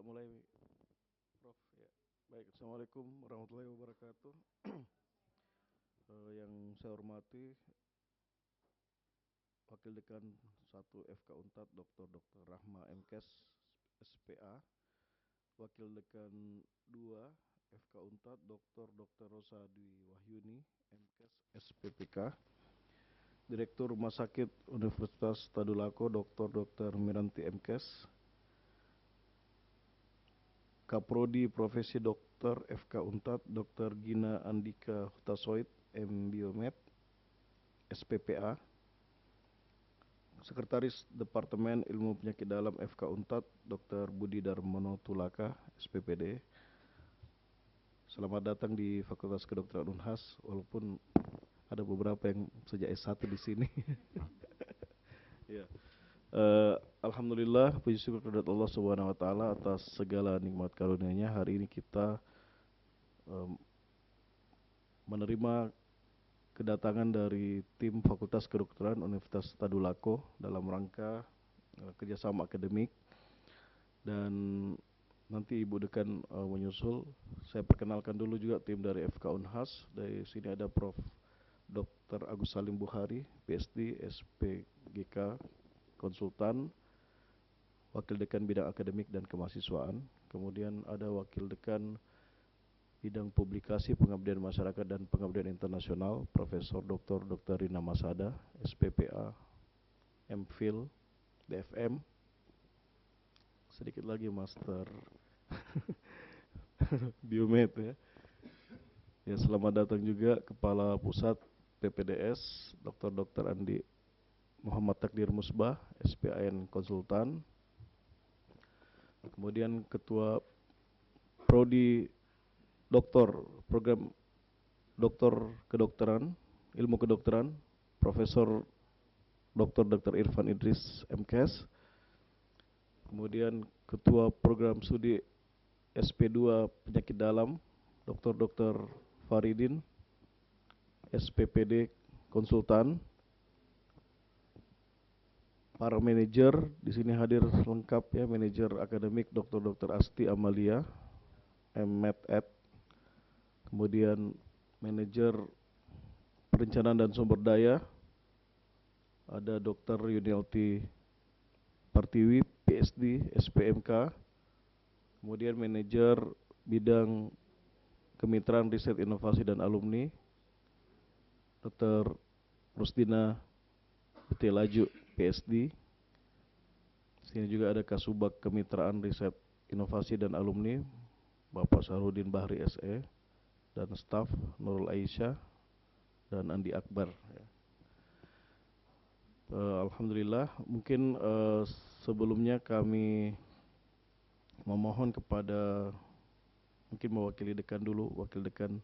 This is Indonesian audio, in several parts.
mulai, Prof. Ya. Baik, Assalamualaikum warahmatullahi wabarakatuh. Yang saya hormati Wakil Dekan 1 FK Unpad Dr. Rahma MKes SPA, Wakil Dekan 2 FK Unpad Dr. Rosa Dwi Wahyuni MKes SPPK, Direktur Rumah Sakit Universitas Tadulako Dr. Miranti MKes, Kaprodi Profesi Dokter FK Unpad Dr. Gina Andika Hutasoid M Biomed SPPA, Sekretaris Departemen Ilmu Penyakit Dalam FK Unpad Dr. Budi Darmono Tulaka SPPD. Selamat datang di Fakultas Kedokteran Unhas, walaupun ada beberapa yang sejak S1 di sini. Ya. Alhamdulillah, puji syukur kepada Allah Subhanahu wa taala atas segala nikmat karunia-Nya. Hari ini kita menerima kedatangan dari tim Fakultas Kedokteran Universitas Tadulako dalam rangka kerjasama akademik, dan nanti Ibu Dekan menyusul. Saya perkenalkan dulu juga tim dari FK Unhas. Dari sini ada Prof. Dr. Agus Salim Buhari, PhD, SPGK, konsultan, Wakil Dekan Bidang Akademik dan Kemahasiswaan. Kemudian ada Wakil Dekan Bidang Publikasi, Pengabdian Masyarakat dan Pengabdian Internasional, Profesor Dr. Rina Masada, SPPA, MPhil, DFM. Sedikit lagi Master Biomed ya. Ya, selamat datang juga Kepala Pusat PPDS, Dr. Andi Muhammad Takdir Musbah, SPAN Konsultan. Kemudian Ketua Prodi Doktor Program Doktor Kedokteran, Ilmu Kedokteran, Profesor Dr. Irfan Idris MKes. Kemudian Ketua Program Studi SP2 Penyakit Dalam, Dr. Faridin, SPPD Konsultan. Para manajer di sini hadir lengkap ya, manajer akademik Dr. Asti Amalia, MMed. Kemudian manajer perencanaan dan sumber daya ada Dr. Yunialti Partiwi, PhD, SPMK. Kemudian manajer bidang kemitraan riset inovasi dan alumni Dr. Rusdina Betelaju, PhD. Sini juga ada Kasubag Kemitraan Riset Inovasi dan Alumni Bapak Sarudin Bahri SE, dan staf Nurul Aisyah dan Andi Akbar ya. Alhamdulillah, mungkin sebelumnya kami memohon kepada, mungkin mewakili dekan dulu, Wakil Dekan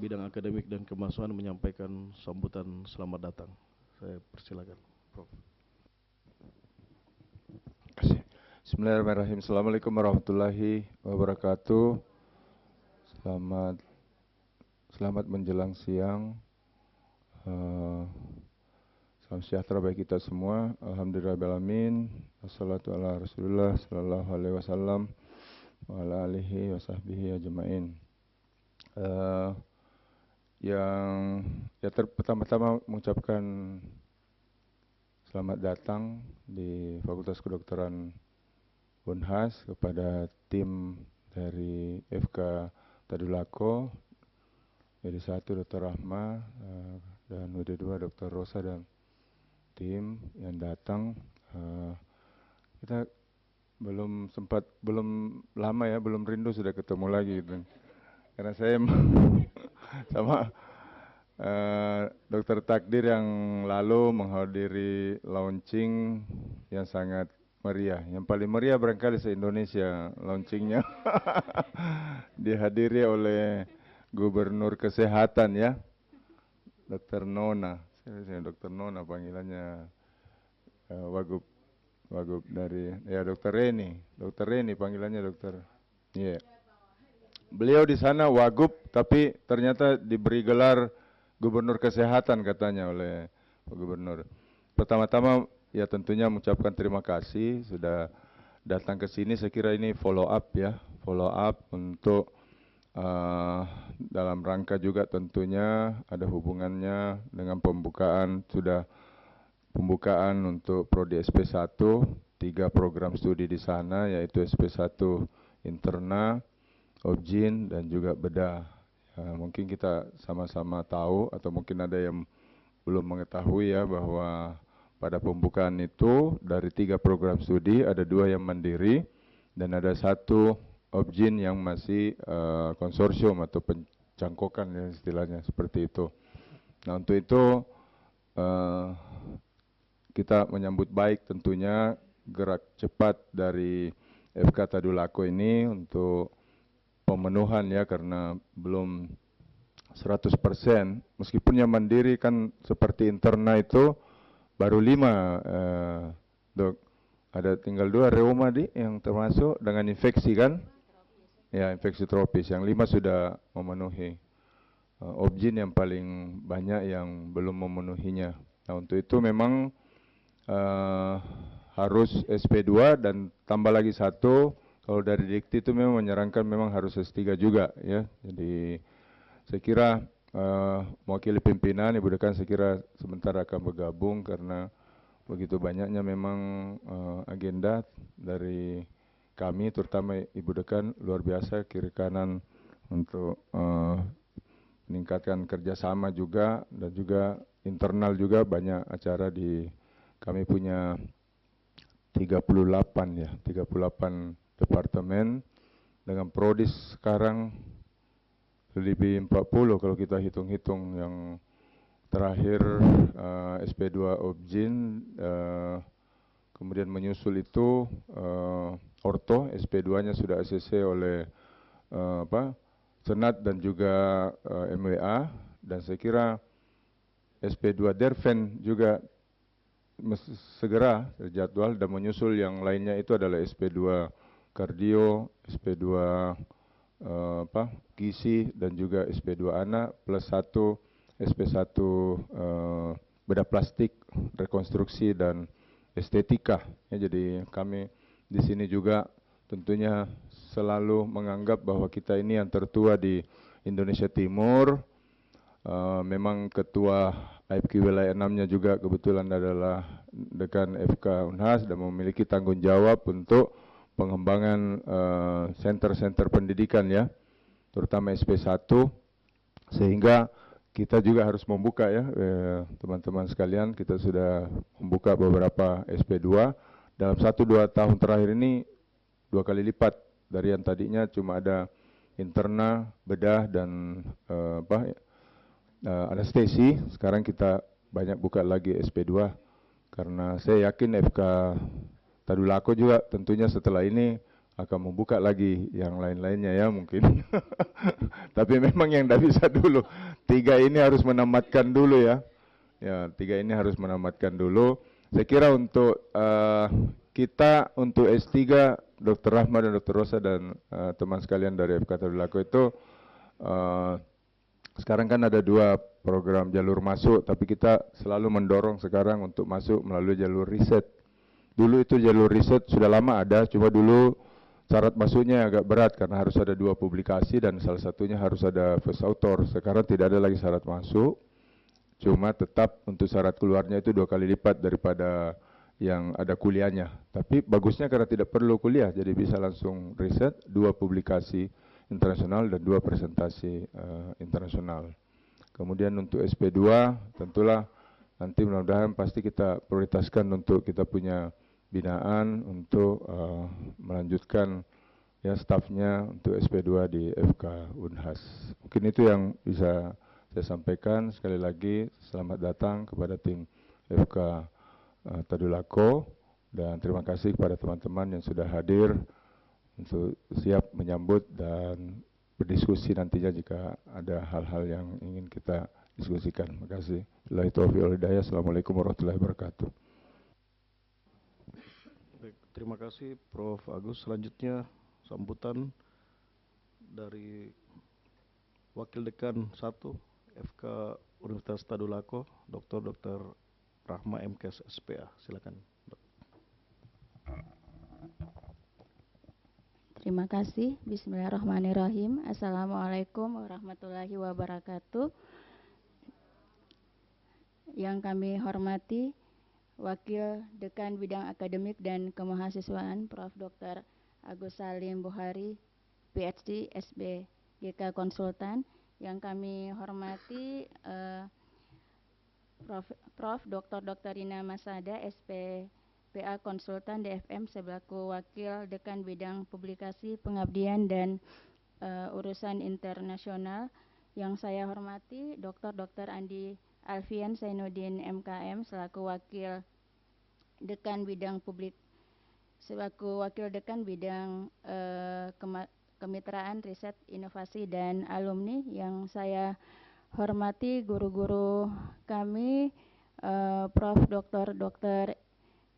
Bidang Akademik dan Kemahasiswaan menyampaikan sambutan selamat datang. Saya persilakan, Prof. Bismillahirrahmanirrahim. Assalamualaikum warahmatullahi wabarakatuh. Selamat menjelang siang. Salam sejahtera bagi kita semua. Alhamdulillahirrahmanirrahim. Wassalatu ala Rasulullah sallallahu alaihi wasallam wa ala alihi wa sahbihi ajma'in. Pertama-tama mengucapkan selamat datang di Fakultas Kedokteran Unhas kepada tim dari FK Tadulako, WD1 Dr. Rahma dan WD2 Dr. Rosa dan tim yang datang. Kita belum lama ya, belum rindu sudah ketemu lagi gitu. Karena saya sama Dr. Takdir yang lalu menghadiri launching yang sangat meriah. Yang paling meriah barangkali se-Indonesia launchingnya. Dihadiri oleh Gubernur Kesehatan ya, Dr. Nona. Saya Dr. Nona panggilannya, Wagub dari ya Dr. Reni panggilannya dokter. Iya. Yeah. Beliau di sana Wagub, tapi ternyata diberi gelar Gubernur Kesehatan katanya oleh Pak Gubernur. Pertama-tama ya tentunya mengucapkan terima kasih sudah datang ke sini saya kira ini follow up ya, follow up untuk dalam rangka juga tentunya ada hubungannya dengan pembukaan untuk prodi SP1, 3 program studi di sana yaitu SP1 interna, objin dan juga bedah. Mungkin kita sama-sama tahu atau mungkin ada yang belum mengetahui ya bahwa pada pembukaan itu dari 3 program studi ada 2 yang mandiri dan ada 1 objin yang masih konsorsium atau pencangkokan ya istilahnya seperti itu. Nah untuk itu kita menyambut baik tentunya gerak cepat dari FK Tadulako ini untuk pemenuhan ya karena belum 100%. Meskipun yang mandiri kan seperti interna itu baru 5 dok. Ada tinggal 2 reuma yang termasuk dengan infeksi kan? Ya infeksi tropis, yang 5 sudah memenuhi. Objin yang paling banyak yang belum memenuhinya. Nah untuk itu memang harus SP2 dan tambah lagi 1, kalau dari dikti itu memang menyarankan memang harus S3 juga ya. Jadi saya kira mewakili pimpinan Ibu Dekan saya kira sebentar akan bergabung karena begitu banyaknya memang agenda dari kami terutama Ibu Dekan luar biasa kiri kanan untuk meningkatkan kerjasama juga dan juga internal juga banyak acara di kami punya 38 ya, 38 departemen dengan prodis sekarang lebih 40 kalau kita hitung-hitung yang terakhir SP2 Objin, kemudian menyusul itu Orto, SP2-nya sudah ACC oleh Senat dan juga MWA, dan saya kira SP2 Derven juga segera terjadwal dan menyusul yang lainnya itu adalah SP2 Kardio, SP2 Gizi dan juga SP2 Anak plus 1 SP1 bedah plastik, rekonstruksi dan estetika. Ya, jadi kami di sini juga tentunya selalu menganggap bahwa kita ini yang tertua di Indonesia Timur. Memang ketua AFQ wilayah 6-nya juga kebetulan adalah dekan FK Unhas dan memiliki tanggung jawab untuk pengembangan center-center pendidikan ya, terutama SP1, sehingga kita juga harus membuka ya teman-teman sekalian, kita sudah membuka beberapa SP2 dalam 1-2 tahun terakhir ini 2 kali lipat dari yang tadinya cuma ada interna, bedah dan anestesi. Sekarang kita banyak buka lagi SP2 karena saya yakin FK Tadulako juga tentunya setelah ini akan membuka lagi yang lain-lainnya ya mungkin. Tapi memang yang tidak bisa dulu, 3 ini harus menamatkan dulu ya. Ya 3 ini harus menamatkan dulu. Saya kira untuk kita untuk S3 Dr. Rahma dan Dr. Rosa dan teman sekalian dari FK Tadulako itu sekarang kan ada 2 program jalur masuk, tapi kita selalu mendorong sekarang untuk masuk melalui jalur riset. Dulu itu jalur riset sudah lama ada, cuma dulu syarat masuknya agak berat karena harus ada 2 publikasi dan salah satunya harus ada first author. Sekarang tidak ada lagi syarat masuk, cuma tetap untuk syarat keluarnya itu 2 kali lipat daripada yang ada kuliahnya. Tapi bagusnya karena tidak perlu kuliah, jadi bisa langsung riset, 2 publikasi internasional dan 2 presentasi internasional. Kemudian untuk SP2 tentulah nanti mudah-mudahan pasti kita prioritaskan untuk kita punya binaan untuk melanjutkan ya stafnya untuk SP2 di FK Unhas. Mungkin itu yang bisa saya sampaikan. Sekali lagi selamat datang kepada tim FK Tadulako dan terima kasih kepada teman-teman yang sudah hadir untuk siap menyambut dan berdiskusi nantinya jika ada hal-hal yang ingin kita diskusikan. Terima kasih. Billahi taufiq wal hidayah. Assalamualaikum warahmatullahi wabarakatuh. Baik, terima kasih Prof. Agus. Selanjutnya sambutan dari Wakil Dekan 1 FK Universitas Tadulako, Dr. Rahma MKes SPA. Silakan, Dok. Terima kasih. Bismillahirrahmanirrahim. Assalamualaikum warahmatullahi wabarakatuh. Yang kami hormati Wakil Dekan Bidang Akademik dan Kemahasiswaan Prof. Dr. Agus Salim Buhari, PhD, SBGK Konsultan. Yang kami hormati Prof. Dr. Rina Masada, SPPA Konsultan DFM selaku Wakil Dekan Bidang Publikasi, Pengabdian dan Urusan Internasional. Yang saya hormati Dr. Andi Alfian Zainuddin MKM selaku Wakil Dekan Bidang Kemitraan Riset Inovasi dan Alumni. Yang saya hormati guru-guru kami, Prof. Dr.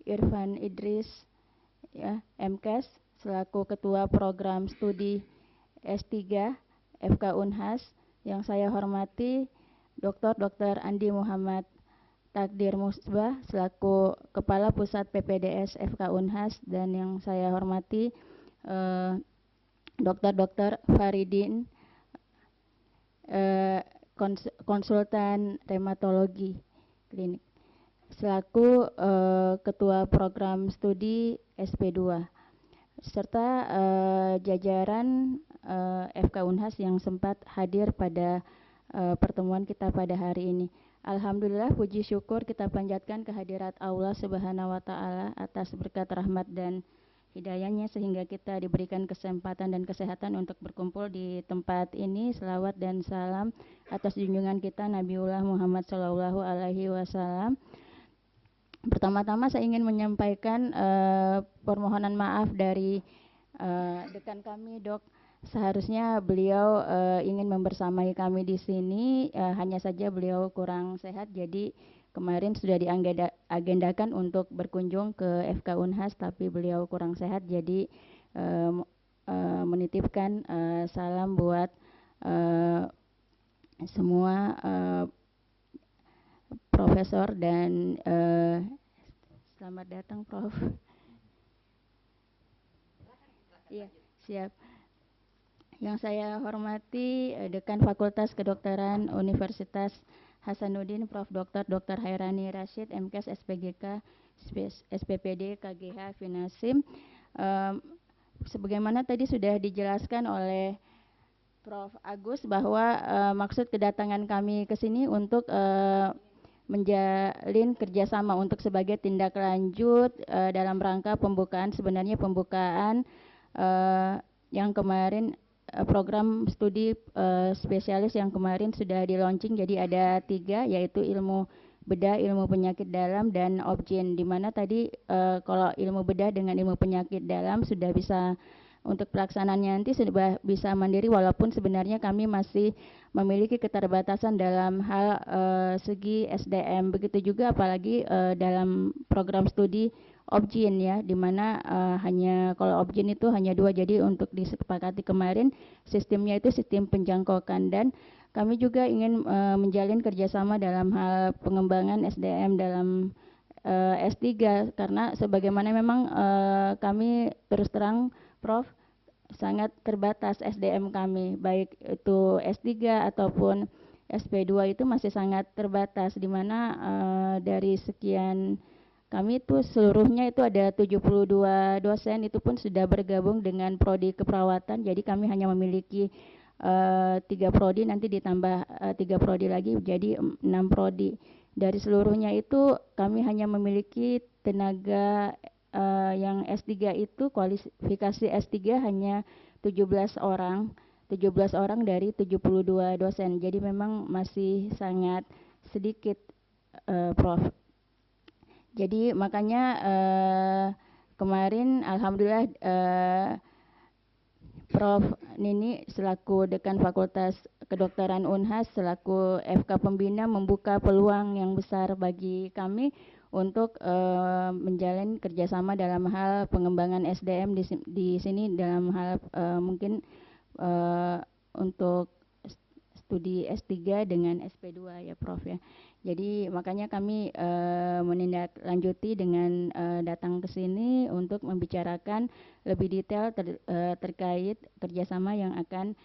Irfan Idris ya, MKes selaku Ketua Program Studi S3 FK Unhas. Yang saya hormati Dr. Andi Muhammad Takdir Musbah selaku Kepala Pusat PPDS FK Unhas. Dan yang saya hormati Dr. Faridin, konsultan reumatologi klinik selaku Ketua Program Studi SP2, serta jajaran FK Unhas yang sempat hadir pada pertemuan kita pada hari ini. Alhamdulillah, puji syukur kita panjatkan kehadirat Allah Subhanahu wa Ta'ala atas berkat rahmat dan hidayahnya sehingga kita diberikan kesempatan dan kesehatan untuk berkumpul di tempat ini. Selawat dan salam atas junjungan kita Nabiullah Muhammad Sallallahu Alaihi Wasallam. Pertama-tama saya ingin menyampaikan permohonan maaf dari dekan kami, Dok. Seharusnya beliau ingin membersamai kami di sini, hanya saja beliau kurang sehat, jadi kemarin sudah diagendakan untuk berkunjung ke FK Unhas, tapi beliau kurang sehat, jadi menitipkan salam buat semua profesor dan selamat datang, Prof. Iya, siap. Yang saya hormati Dekan Fakultas Kedokteran Universitas Hasanuddin, Prof. Dr. Hairani Rashid, MKes SPGK, SPPD, KGH, Finasim. Sebagaimana tadi sudah dijelaskan oleh Prof. Agus bahwa maksud kedatangan kami ke sini untuk menjalin kerjasama untuk sebagai tindak lanjut dalam rangka pembukaan yang kemarin program studi spesialis yang kemarin sudah di launching. Jadi ada 3, yaitu ilmu bedah, ilmu penyakit dalam, dan obgyn. Di mana tadi kalau ilmu bedah dengan ilmu penyakit dalam sudah bisa untuk pelaksanaannya nanti sudah bisa mandiri, walaupun sebenarnya kami masih memiliki keterbatasan dalam hal segi SDM. Begitu juga apalagi dalam program studi obgyn ya, dimana hanya kalau obgyn itu hanya 2, jadi untuk disepakati kemarin sistemnya itu sistem penjangkauan, dan kami juga ingin menjalin kerjasama dalam hal pengembangan SDM dalam S3, karena sebagaimana memang kami terus terang, Prof, sangat terbatas SDM kami, baik itu S3 ataupun SP2 itu masih sangat terbatas, dimana dari sekian kami itu seluruhnya itu ada 72 dosen, itu pun sudah bergabung dengan prodi keperawatan. Jadi kami hanya memiliki 3 prodi, nanti ditambah 3 prodi lagi jadi 6 prodi. Dari seluruhnya itu kami hanya memiliki tenaga yang S3 itu kualifikasi S3 hanya 17 orang dari 72 dosen. Jadi memang masih sangat sedikit, Prof. Jadi makanya kemarin alhamdulillah Prof. Nini selaku Dekan Fakultas Kedokteran Unhas selaku FK Pembina membuka peluang yang besar bagi kami untuk menjalin kerjasama dalam hal pengembangan SDM di sini dalam hal mungkin untuk studi S3 dengan SP2 ya Prof ya. Jadi makanya kami menindaklanjuti dengan datang ke sini untuk membicarakan lebih detail terkait kerjasama yang akan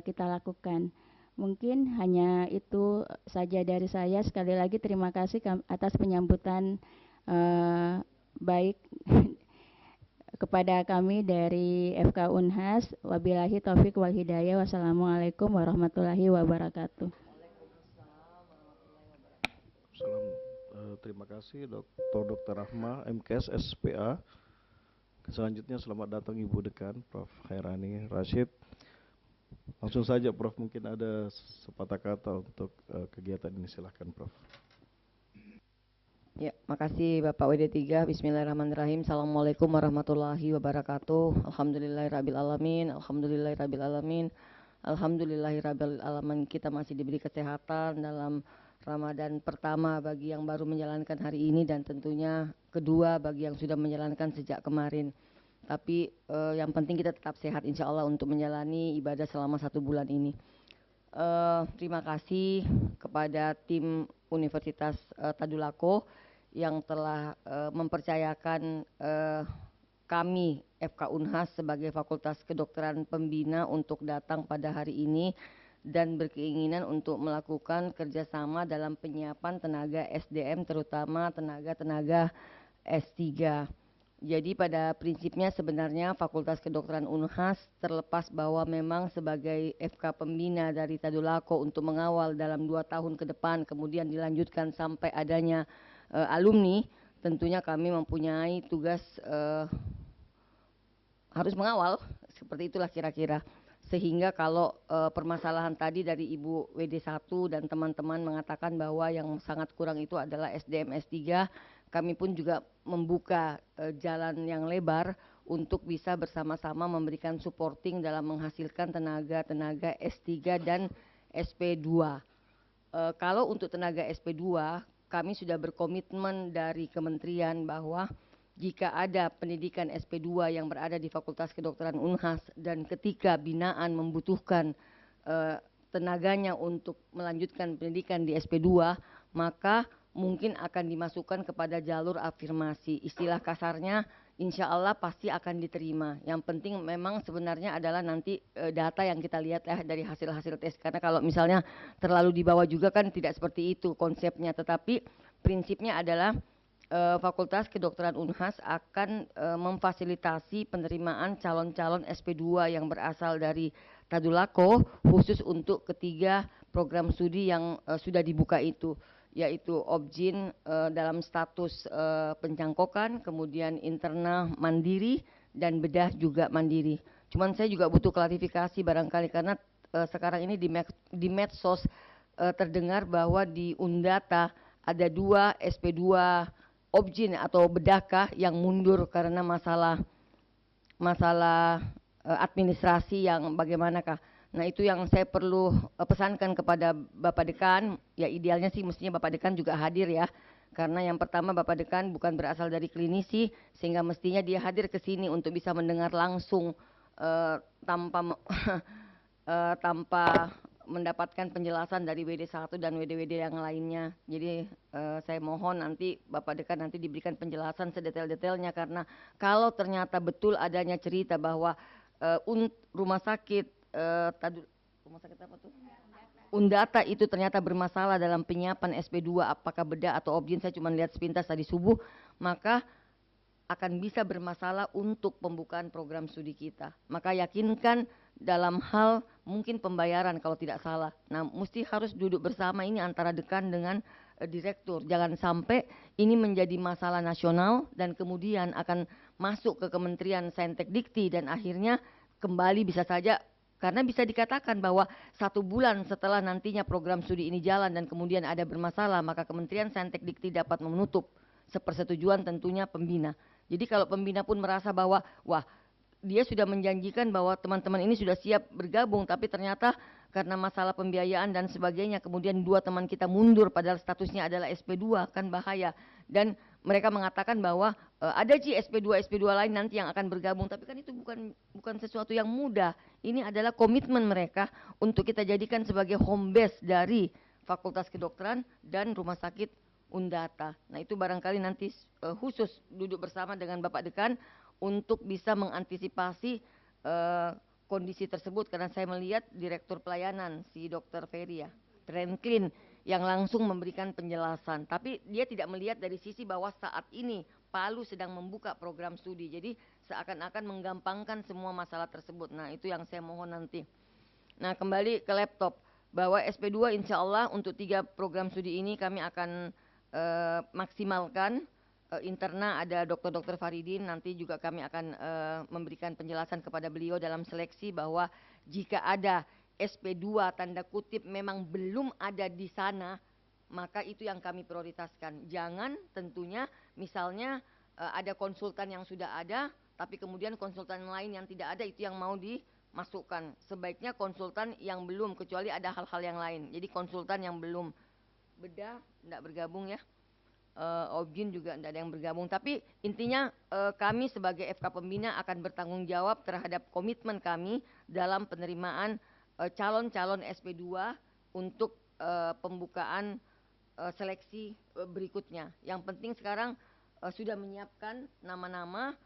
kita lakukan. Mungkin hanya itu saja dari saya. Sekali lagi terima kasih atas penyambutan baik kepada kami dari FK Unhas. Wabillahi taufik wal hidayah. Wassalamualaikum warahmatullahi wabarakatuh. Terima kasih Dr. Rahma, MKes SPA. Selanjutnya selamat datang Ibu Dekan, Prof. Khairani Rashid. Langsung saja Prof, mungkin ada sepatah kata untuk kegiatan ini, silahkan Prof. Ya, makasih Bapak WD3. Bismillahirrahmanirrahim. Assalamualaikum warahmatullahi wabarakatuh. Alhamdulillahirabbil alamin. Alhamdulillahirabbil alamin. Alhamdulillahirabbil alamin. Kita masih diberi kesehatan dalam Ramadan pertama bagi yang baru menjalankan hari ini, dan tentunya kedua bagi yang sudah menjalankan sejak kemarin. Tapi yang penting kita tetap sehat insya Allah untuk menjalani ibadah selama 1 bulan ini. Terima kasih kepada tim Universitas Tadulako yang telah mempercayakan kami FK Unhas sebagai Fakultas Kedokteran Pembina untuk datang pada hari ini dan berkeinginan untuk melakukan kerjasama dalam penyiapan tenaga SDM, terutama tenaga-tenaga S3. Jadi pada prinsipnya sebenarnya Fakultas Kedokteran Unhas terlepas bahwa memang sebagai FK pembina dari Tadulako untuk mengawal dalam 2 tahun ke depan, kemudian dilanjutkan sampai adanya alumni, tentunya kami mempunyai tugas harus mengawal, seperti itulah kira-kira. Sehingga kalau permasalahan tadi dari Ibu WD1 dan teman-teman mengatakan bahwa yang sangat kurang itu adalah SDM S3, kami pun juga membuka jalan yang lebar untuk bisa bersama-sama memberikan supporting dalam menghasilkan tenaga-tenaga S3 dan SP2. Kalau untuk tenaga SP2, kami sudah berkomitmen dari kementerian bahwa jika ada pendidikan SP2 yang berada di Fakultas Kedokteran Unhas dan ketika binaan membutuhkan tenaganya untuk melanjutkan pendidikan di SP2, maka mungkin akan dimasukkan kepada jalur afirmasi. Istilah kasarnya insya Allah pasti akan diterima. Yang penting memang sebenarnya adalah nanti data yang kita lihat dari hasil-hasil tes. Karena kalau misalnya terlalu dibawa juga kan tidak seperti itu konsepnya. Tetapi prinsipnya adalah Fakultas Kedokteran Unhas akan memfasilitasi penerimaan calon-calon SP2 yang berasal dari Tadulako khusus untuk ketiga program studi yang sudah dibuka itu, yaitu Objin dalam status pencangkokan, kemudian internal mandiri, dan bedah juga mandiri. Cuman saya juga butuh klarifikasi barangkali karena sekarang ini di medsos terdengar bahwa di Undata ada 2 SP2 Objin atau bedakah yang mundur karena masalah administrasi yang bagaimanakah. Nah itu yang saya perlu pesankan kepada Bapak Dekan, ya idealnya sih mestinya Bapak Dekan juga hadir ya. Karena yang pertama Bapak Dekan bukan berasal dari klinisi, sehingga mestinya dia hadir ke sini untuk bisa mendengar langsung tanpa mendapatkan penjelasan dari WD1 dan WD-WD yang lainnya. Jadi saya mohon nanti Bapak Dekan nanti diberikan penjelasan sedetail-detailnya, karena kalau ternyata betul adanya cerita bahwa rumah sakit apa tuh? Undata itu ternyata bermasalah dalam penyiapan SP2, apakah bedah atau objin, saya cuma lihat sepintas tadi subuh, maka akan bisa bermasalah untuk pembukaan program studi kita. Maka yakinkan dalam hal mungkin pembayaran kalau tidak salah. Nah, mesti harus duduk bersama ini antara dekan dengan direktur. Jangan sampai ini menjadi masalah nasional dan kemudian akan masuk ke Kementerian Saintek Dikti dan akhirnya kembali bisa saja, karena bisa dikatakan bahwa 1 bulan setelah nantinya program studi ini jalan dan kemudian ada bermasalah, maka Kementerian Saintek Dikti dapat menutup sepersetujuan tentunya pembina. Jadi kalau pembina pun merasa bahwa wah dia sudah menjanjikan bahwa teman-teman ini sudah siap bergabung, tapi ternyata karena masalah pembiayaan dan sebagainya kemudian 2 teman kita mundur padahal statusnya adalah SP2, kan bahaya. Dan mereka mengatakan bahwa ada SP2 lain nanti yang akan bergabung, tapi kan itu bukan sesuatu yang mudah. ini adalah komitmen mereka untuk kita jadikan sebagai home base dari Fakultas Kedokteran dan Rumah Sakit Undata. Nah itu barangkali nanti khusus duduk bersama dengan Bapak Dekan untuk bisa mengantisipasi kondisi tersebut, karena saya melihat Direktur Pelayanan si Dr. Ferry ya, Franklin, yang langsung memberikan penjelasan. Tapi dia tidak melihat dari sisi bahwa saat ini Palu sedang membuka program studi. Jadi seakan-akan menggampangkan semua masalah tersebut. Nah itu yang saya mohon nanti. Nah kembali ke laptop, bahwa SP2 insya Allah untuk 3 program studi ini kami akan maksimalkan. Interna ada Dr. Faridin, nanti juga kami akan memberikan penjelasan kepada beliau dalam seleksi bahwa jika ada SP2 tanda kutip memang belum ada di sana, maka itu yang kami prioritaskan. Jangan tentunya misalnya ada konsultan yang sudah ada, tapi kemudian konsultan lain yang tidak ada itu yang mau dimasukkan. Sebaiknya konsultan yang belum, kecuali ada hal-hal yang lain. Jadi konsultan yang belum, bedah tidak bergabung ya. Objin juga tidak ada yang bergabung, tapi intinya kami sebagai FK Pembina akan bertanggung jawab terhadap komitmen kami dalam penerimaan calon-calon SP2 untuk pembukaan seleksi berikutnya. Yang penting sekarang sudah menyiapkan nama-nama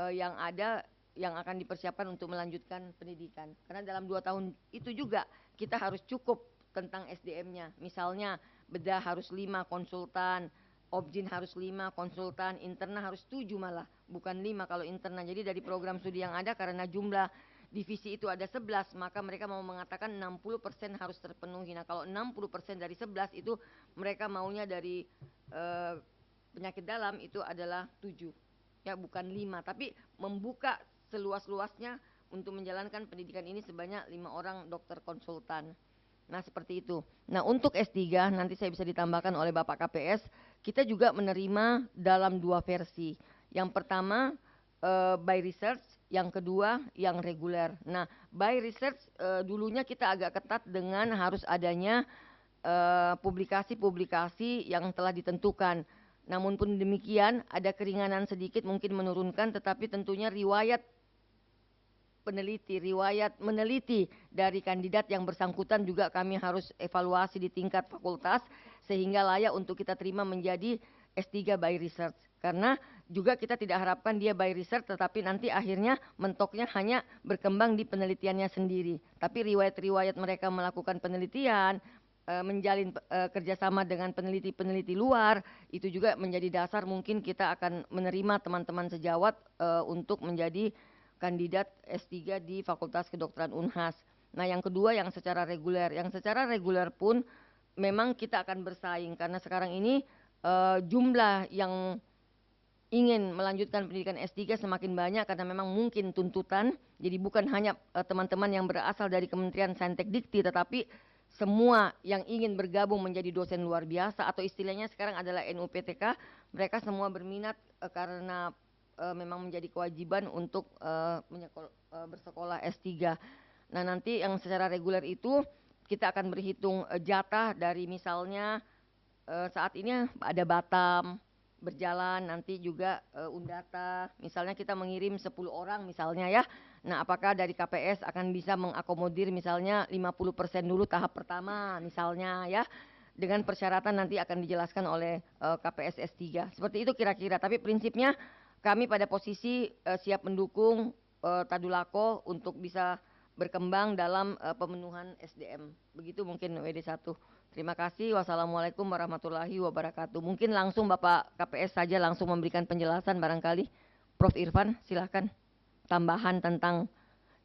yang ada yang akan dipersiapkan untuk melanjutkan pendidikan. Karena dalam 2 tahun itu juga kita harus cukup tentang SDM-nya. Misalnya bedah harus 5 konsultan, Objin harus 5 konsultan, interna harus 7 malah, bukan 5 kalau interna. Jadi dari program studi yang ada karena jumlah divisi itu ada 11, maka mereka mau mengatakan 60% harus terpenuhi. Nah kalau 60% dari 11 itu mereka maunya dari penyakit dalam itu adalah 7, ya bukan 5. Tapi membuka seluas-luasnya untuk menjalankan pendidikan ini sebanyak 5 orang dokter konsultan. Nah seperti itu. Nah untuk S3 nanti saya bisa ditambahkan oleh Bapak KPS, kita juga menerima dalam 2 versi. Yang pertama by research, yang kedua yang reguler. Nah by research dulunya kita agak ketat dengan harus adanya publikasi-publikasi yang telah ditentukan. Namun pun demikian ada keringanan sedikit mungkin menurunkan, tetapi tentunya riwayat meneliti dari kandidat yang bersangkutan juga kami harus evaluasi di tingkat fakultas sehingga layak untuk kita terima menjadi S3 by research. Karena juga kita tidak harapkan dia by research tetapi nanti akhirnya mentoknya hanya berkembang di penelitiannya sendiri. Tapi riwayat-riwayat mereka melakukan penelitian, menjalin kerjasama dengan peneliti-peneliti luar, itu juga menjadi dasar mungkin kita akan menerima teman-teman sejawat untuk menjadi kandidat S3 di Fakultas Kedokteran Unhas. Nah yang kedua yang secara reguler. Yang secara reguler pun memang kita akan bersaing karena sekarang ini jumlah yang ingin melanjutkan pendidikan S3 semakin banyak karena memang mungkin tuntutan. Jadi bukan hanya teman-teman yang berasal dari Kementerian Saintek Dikti, tetapi semua yang ingin bergabung menjadi dosen luar biasa atau istilahnya sekarang adalah NUPTK, mereka semua berminat karena memang menjadi kewajiban untuk bersekolah S3. Nah nanti yang secara reguler itu kita akan berhitung jatah dari misalnya saat ini ada Batam berjalan, nanti juga Undata, misalnya kita mengirim 10 orang misalnya ya. Nah apakah dari KPS akan bisa mengakomodir misalnya 50% dulu tahap pertama misalnya ya. Dengan persyaratan nanti akan dijelaskan oleh KPS S3. Seperti itu kira-kira, tapi prinsipnya kami pada posisi siap mendukung Tadulako untuk bisa berkembang dalam pemenuhan SDM. Begitu mungkin WD1. Terima kasih. Wassalamualaikum warahmatullahi wabarakatuh. Mungkin langsung Bapak KPS saja langsung memberikan penjelasan barangkali. Prof. Irfan silakan tambahan tentang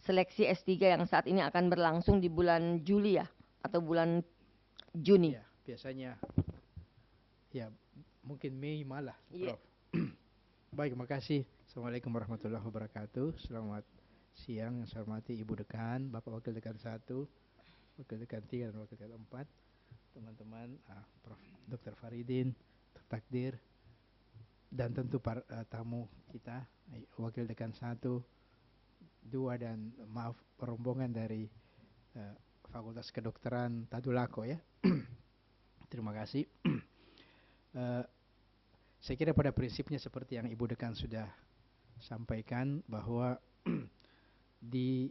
seleksi S3 yang saat ini akan berlangsung di bulan Juli ya atau bulan Juni. Ya, biasanya ya mungkin Mei malah, Iya. Prof. Baik, makasih. Assalamualaikum warahmatullahi wabarakatuh. Selamat siang yang saya hormati Ibu Dekan, Bapak Wakil Dekan 1, Wakil Dekan 3 dan Wakil Dekan 4, teman-teman Prof. Dr. Faridin, Dr. Takdir, dan tentu para tamu kita, Wakil Dekan 1, 2 dan maaf rombongan dari Fakultas Kedokteran Tadulako ya. Terima kasih. Saya kira pada prinsipnya seperti yang Ibu Dekan sudah sampaikan bahwa di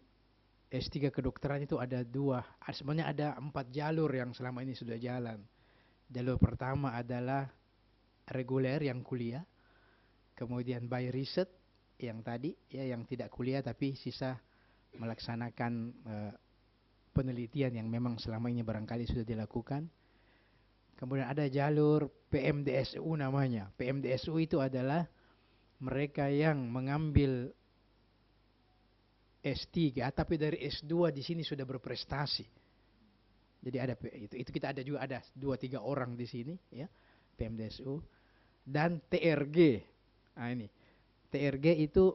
S3 kedokteran itu ada sebenarnya ada 4 jalur yang selama ini sudah jalan. Jalur pertama adalah reguler yang kuliah, kemudian by research yang tadi ya, yang tidak kuliah tapi sisa melaksanakan penelitian yang memang selama ini barangkali sudah dilakukan. Kemudian ada jalur PMDSU namanya. PMDSU itu adalah mereka yang mengambil S3 tapi dari S2 di sini sudah berprestasi. Jadi ada itu kita ada juga, ada 2-3 orang di sini ya, PMDSU dan TRG. Nah ini TRG itu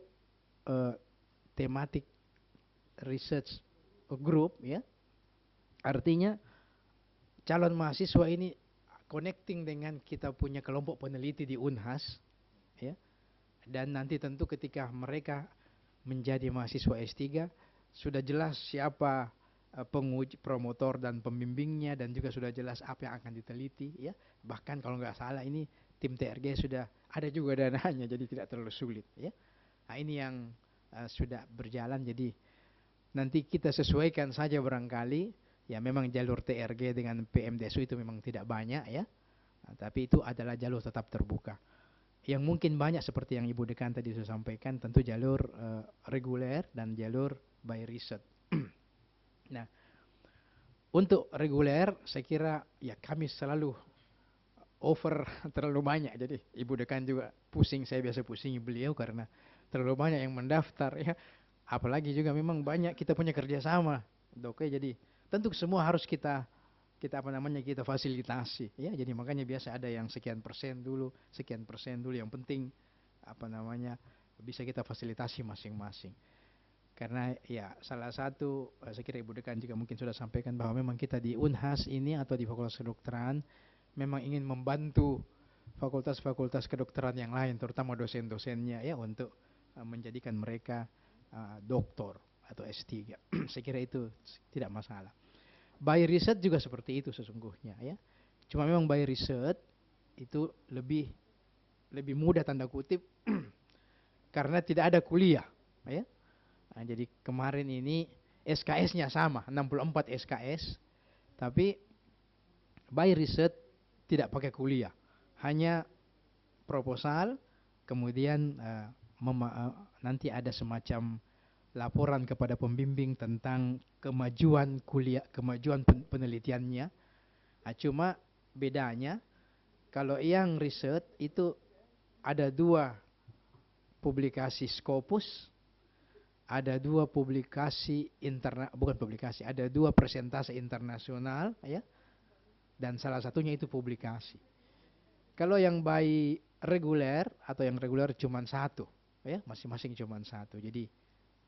thematic research group ya. Artinya calon mahasiswa ini connecting dengan kita punya kelompok peneliti di Unhas ya. Dan nanti tentu ketika mereka menjadi mahasiswa S3 sudah jelas siapa penguji, promotor dan pembimbingnya, dan juga sudah jelas apa yang akan diteliti ya. Bahkan kalau nggak salah ini tim TRG sudah ada juga dananya, jadi tidak terlalu sulit ya. Nah ini yang sudah berjalan, jadi nanti kita sesuaikan saja barangkali ya. Memang jalur TRG dengan PMDSU itu memang tidak banyak ya, tapi itu adalah jalur tetap terbuka. Yang mungkin banyak seperti yang Ibu Dekan tadi sudah sampaikan, tentu jalur reguler dan jalur by research. Nah, untuk reguler saya kira ya kami selalu over terlalu banyak. Jadi Ibu Dekan juga pusing, saya biasa pusingi beliau karena terlalu banyak yang mendaftar ya. Apalagi juga memang banyak kita punya kerjasama, Dok. Jadi tentu semua harus kita fasilitasi ya. Jadi makanya biasa ada yang sekian persen dulu yang penting bisa kita fasilitasi masing-masing. Karena ya salah satu saya kira Ibu Dekan juga mungkin sudah sampaikan bahwa memang kita di Unhas ini atau di Fakultas Kedokteran memang ingin membantu fakultas-fakultas kedokteran yang lain, terutama dosen-dosennya ya, untuk menjadikan mereka doktor atau S3. Saya kira itu tidak masalah. By research juga seperti itu sesungguhnya ya. Cuma memang by research itu lebih mudah tanda kutip karena tidak ada kuliah ya. Nah, jadi kemarin ini SKS-nya sama 64 SKS, tapi by research tidak pakai kuliah, hanya proposal, kemudian nanti ada semacam laporan kepada pembimbing tentang kemajuan kuliah, kemajuan penelitiannya. Nah, cuma bedanya kalau yang riset itu ada 2 publikasi Scopus, ada 2 publikasi ada 2 presentasi internasional ya, dan salah satunya itu publikasi. Kalau yang by reguler atau yang reguler cuma 1 ya, masing-masing cuma 1. Jadi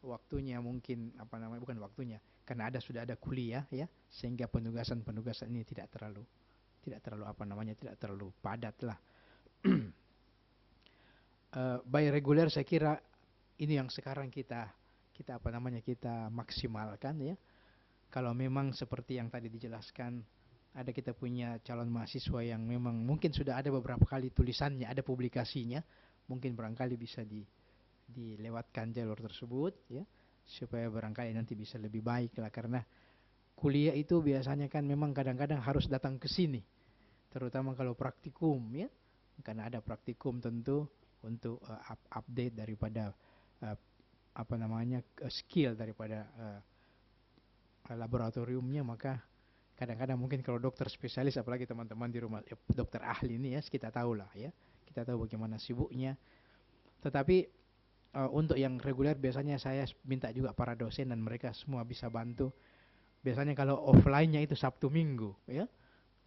waktunya mungkin bukan waktunya, karena sudah ada kuliah ya, sehingga penugasan ini tidak terlalu padat lah. By reguler saya kira ini yang sekarang kita maksimalkan ya. Kalau memang seperti yang tadi dijelaskan, ada kita punya calon mahasiswa yang memang mungkin sudah ada beberapa kali tulisannya, ada publikasinya, mungkin barangkali bisa dilewatkan jalur tersebut ya, supaya barangkali nanti bisa lebih baik lah. Karena kuliah itu biasanya kan memang kadang-kadang harus datang ke sini, terutama kalau praktikum ya, karena ada praktikum tentu untuk update daripada skill daripada laboratoriumnya. Maka kadang-kadang mungkin kalau dokter spesialis, apalagi teman-teman di rumah dokter ahli ini ya, kita tahu lah ya, kita tahu bagaimana sibuknya. Tetapi untuk yang reguler biasanya saya minta juga para dosen dan mereka semua bisa bantu. Biasanya kalau offline-nya itu Sabtu Minggu ya.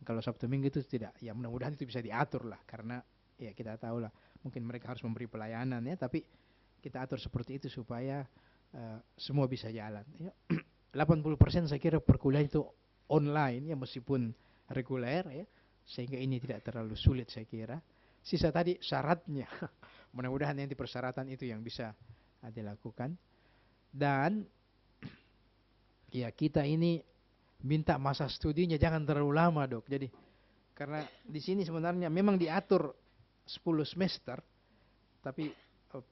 Kalau Sabtu Minggu itu tidak, ya mudah-mudahan itu bisa diatur lah, karena ya kita tahu lah mungkin mereka harus memberi pelayanan ya, tapi kita atur seperti itu supaya semua bisa jalan ya. 80% saya kira perkuliahan itu online ya, meskipun reguler ya, sehingga ini tidak terlalu sulit saya kira. Sisa tadi syaratnya, mudah-mudahan nanti persyaratan itu yang bisa dilakukan. Dan ya kita ini minta masa studinya jangan terlalu lama, Dok. Jadi karena di sini sebenarnya memang diatur 10 semester, tapi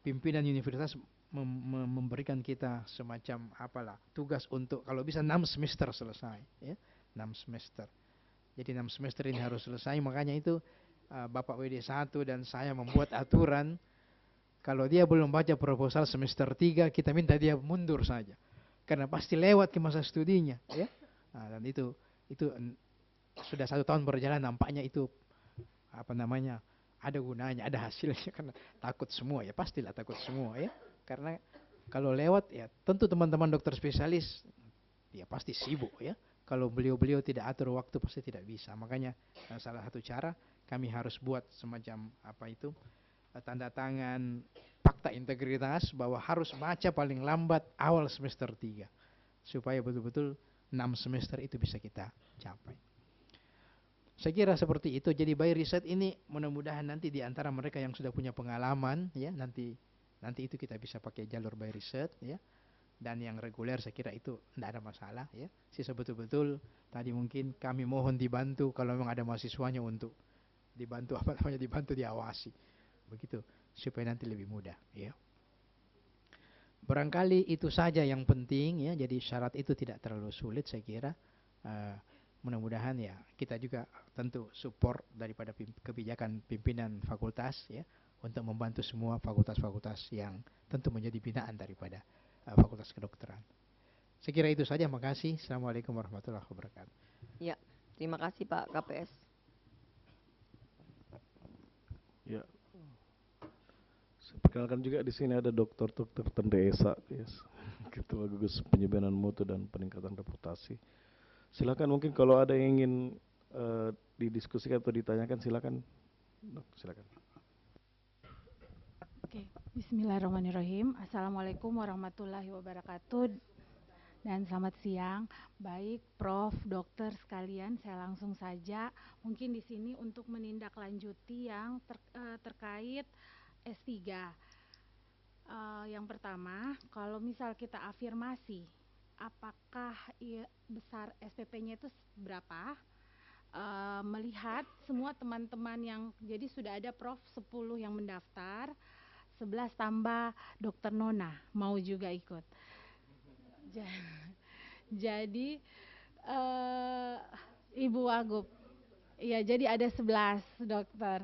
pimpinan universitas memberikan kita semacam apalah tugas untuk kalau bisa 6 semester selesai, ya, 6 semester. Jadi 6 semester ini harus selesai, makanya itu Bapak WD1 dan saya membuat aturan kalau dia belum baca proposal semester 3 kita minta dia mundur saja. Karena pasti lewat ke masa studinya, ya. Nah, dan itu sudah 1 tahun berjalan, nampaknya itu apa namanya ada gunanya, ada hasilnya karena takut semua ya, pastilah takut semua ya. Karena kalau lewat ya tentu teman-teman dokter spesialis ya pasti sibuk ya. Kalau beliau-beliau tidak atur waktu pasti tidak bisa. Makanya salah satu cara kami harus buat semacam apa itu tanda tangan fakta integritas bahwa harus baca paling lambat awal semester 3 supaya betul-betul 6 semester itu bisa kita capai. Saya kira seperti itu. Jadi by riset ini mudah-mudahan nanti di antara mereka yang sudah punya pengalaman ya nanti itu kita bisa pakai jalur by riset ya. Dan yang reguler saya kira itu tidak ada masalah ya. Sisa betul-betul tadi mungkin kami mohon dibantu kalau memang ada mahasiswanya untuk dibantu apa namanya dibantu diawasi. Begitu supaya nanti lebih mudah ya. Barangkali itu saja yang penting ya. Jadi syarat itu tidak terlalu sulit saya kira. Mudah-mudahan ya kita juga tentu support daripada kebijakan pimpinan fakultas ya untuk membantu semua fakultas-fakultas yang tentu menjadi binaan daripada fakultas kedokteran. Saya kira itu saja, makasih. Assalamualaikum warahmatullahi wabarakatuh. Ya, terima kasih Pak KPS. Ya. Saya perkenalkan juga di sini ada Dr. Tende Esa, yes. Ketua Gugus Penyimpanan Mutu dan Peningkatan Reputasi. Silakan mungkin kalau ada yang ingin didiskusikan atau ditanyakan silakan. Silakan. Oke, bismillahirrahmanirrahim. Assalamualaikum warahmatullahi wabarakatuh. Dan selamat siang. Baik, Prof, dokter sekalian, saya langsung saja mungkin di sini untuk menindaklanjuti yang terkait S3. Yang pertama, kalau misal kita afirmasi, apakah besar SPP-nya itu berapa? Melihat semua teman-teman yang jadi sudah ada Prof 10 yang mendaftar, 11 tambah Dokter Nona mau juga ikut. Jadi Ibu Wagub, ya jadi ada 11 dokter.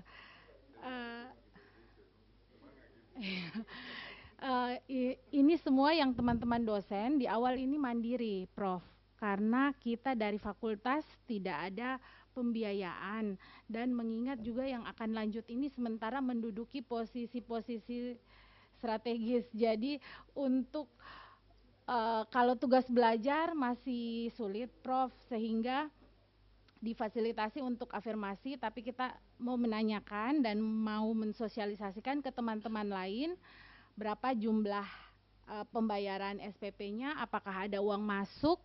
Ini semua yang teman-teman dosen di awal ini mandiri, Prof. Karena kita dari fakultas tidak ada pembiayaan dan mengingat juga yang akan lanjut ini sementara menduduki posisi-posisi strategis. Jadi untuk kalau tugas belajar masih sulit, Prof, sehingga difasilitasi untuk afirmasi, tapi kita mau menanyakan dan mau mensosialisasikan ke teman-teman lain berapa jumlah pembayaran SPP-nya, apakah ada uang masuk,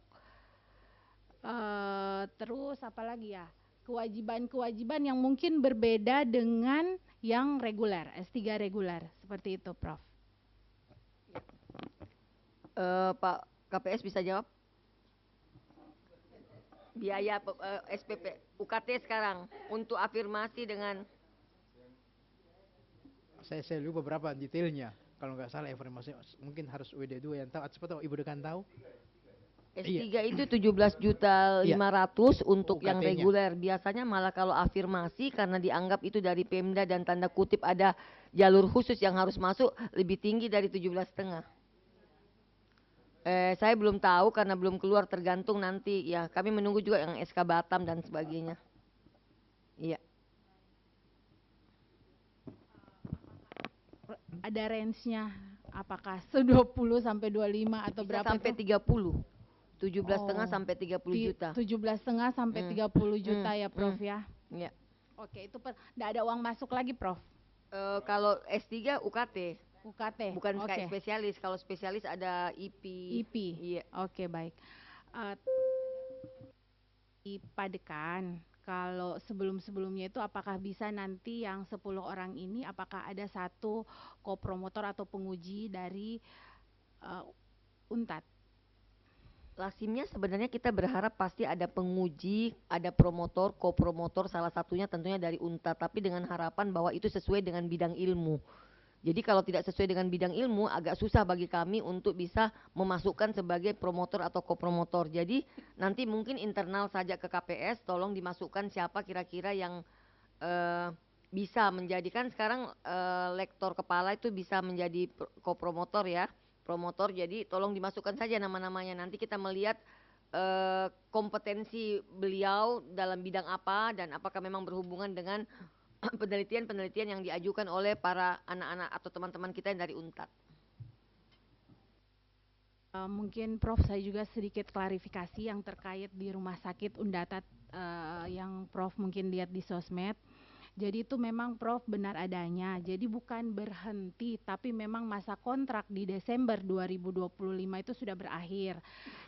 terus apa lagi ya, kewajiban-kewajiban yang mungkin berbeda dengan yang reguler, S3 reguler, seperti itu, Prof. Pak KPS bisa jawab? Biaya SPP UKT sekarang untuk afirmasi dengan saya lupa berapa detailnya. Kalau nggak salah informasi mungkin harus WD2 yang tahu. Atau Ibu Dekan tahu? S3 itu 17.500.000 untuk yang UKT-nya. reguler. Biasanya malah kalau afirmasi karena dianggap itu dari Pemda dan tanda kutip ada jalur khusus yang harus masuk lebih tinggi dari 17,5. Saya belum tahu karena belum keluar, tergantung nanti ya. Kami menunggu juga yang SK Batam dan sebagainya. Iya. Ada range-nya, apakah 20 sampai 25 atau Bisa berapa sampai itu? 30. 17,5 sampai 30 juta. 17,5 sampai 30 juta ya, Prof ya. Iya. Oke, itu enggak ada uang masuk lagi, Prof. Kalau S3 UKT. UKT. Bukan Oke. kayak spesialis. Kalau spesialis ada IP. IP. Iya. Oke, baik. Di Padekan, kalau sebelum-sebelumnya itu apakah bisa nanti yang 10 orang ini apakah ada satu kopromotor atau penguji dari UNTAD? Lasimnya sebenarnya kita berharap pasti ada penguji, ada promotor, kopromotor, salah satunya tentunya dari UNTAD, tapi dengan harapan bahwa itu sesuai dengan bidang ilmu. Jadi kalau tidak sesuai dengan bidang ilmu agak susah bagi kami untuk bisa memasukkan sebagai promotor atau kopromotor. Jadi nanti mungkin internal saja ke KPS, tolong dimasukkan siapa kira-kira yang bisa menjadikan sekarang lektor kepala itu bisa menjadi kopromotor ya, promotor. Jadi tolong dimasukkan saja nama-namanya. Nanti kita melihat kompetensi beliau dalam bidang apa dan apakah memang berhubungan dengan penelitian-penelitian yang diajukan oleh para anak-anak atau teman-teman kita yang dari UNTAD. Mungkin Prof saya juga sedikit klarifikasi yang terkait di rumah sakit Undata yang Prof mungkin lihat di sosmed. Jadi itu memang Prof benar adanya. Jadi bukan berhenti, tapi memang masa kontrak di Desember 2025 itu sudah berakhir.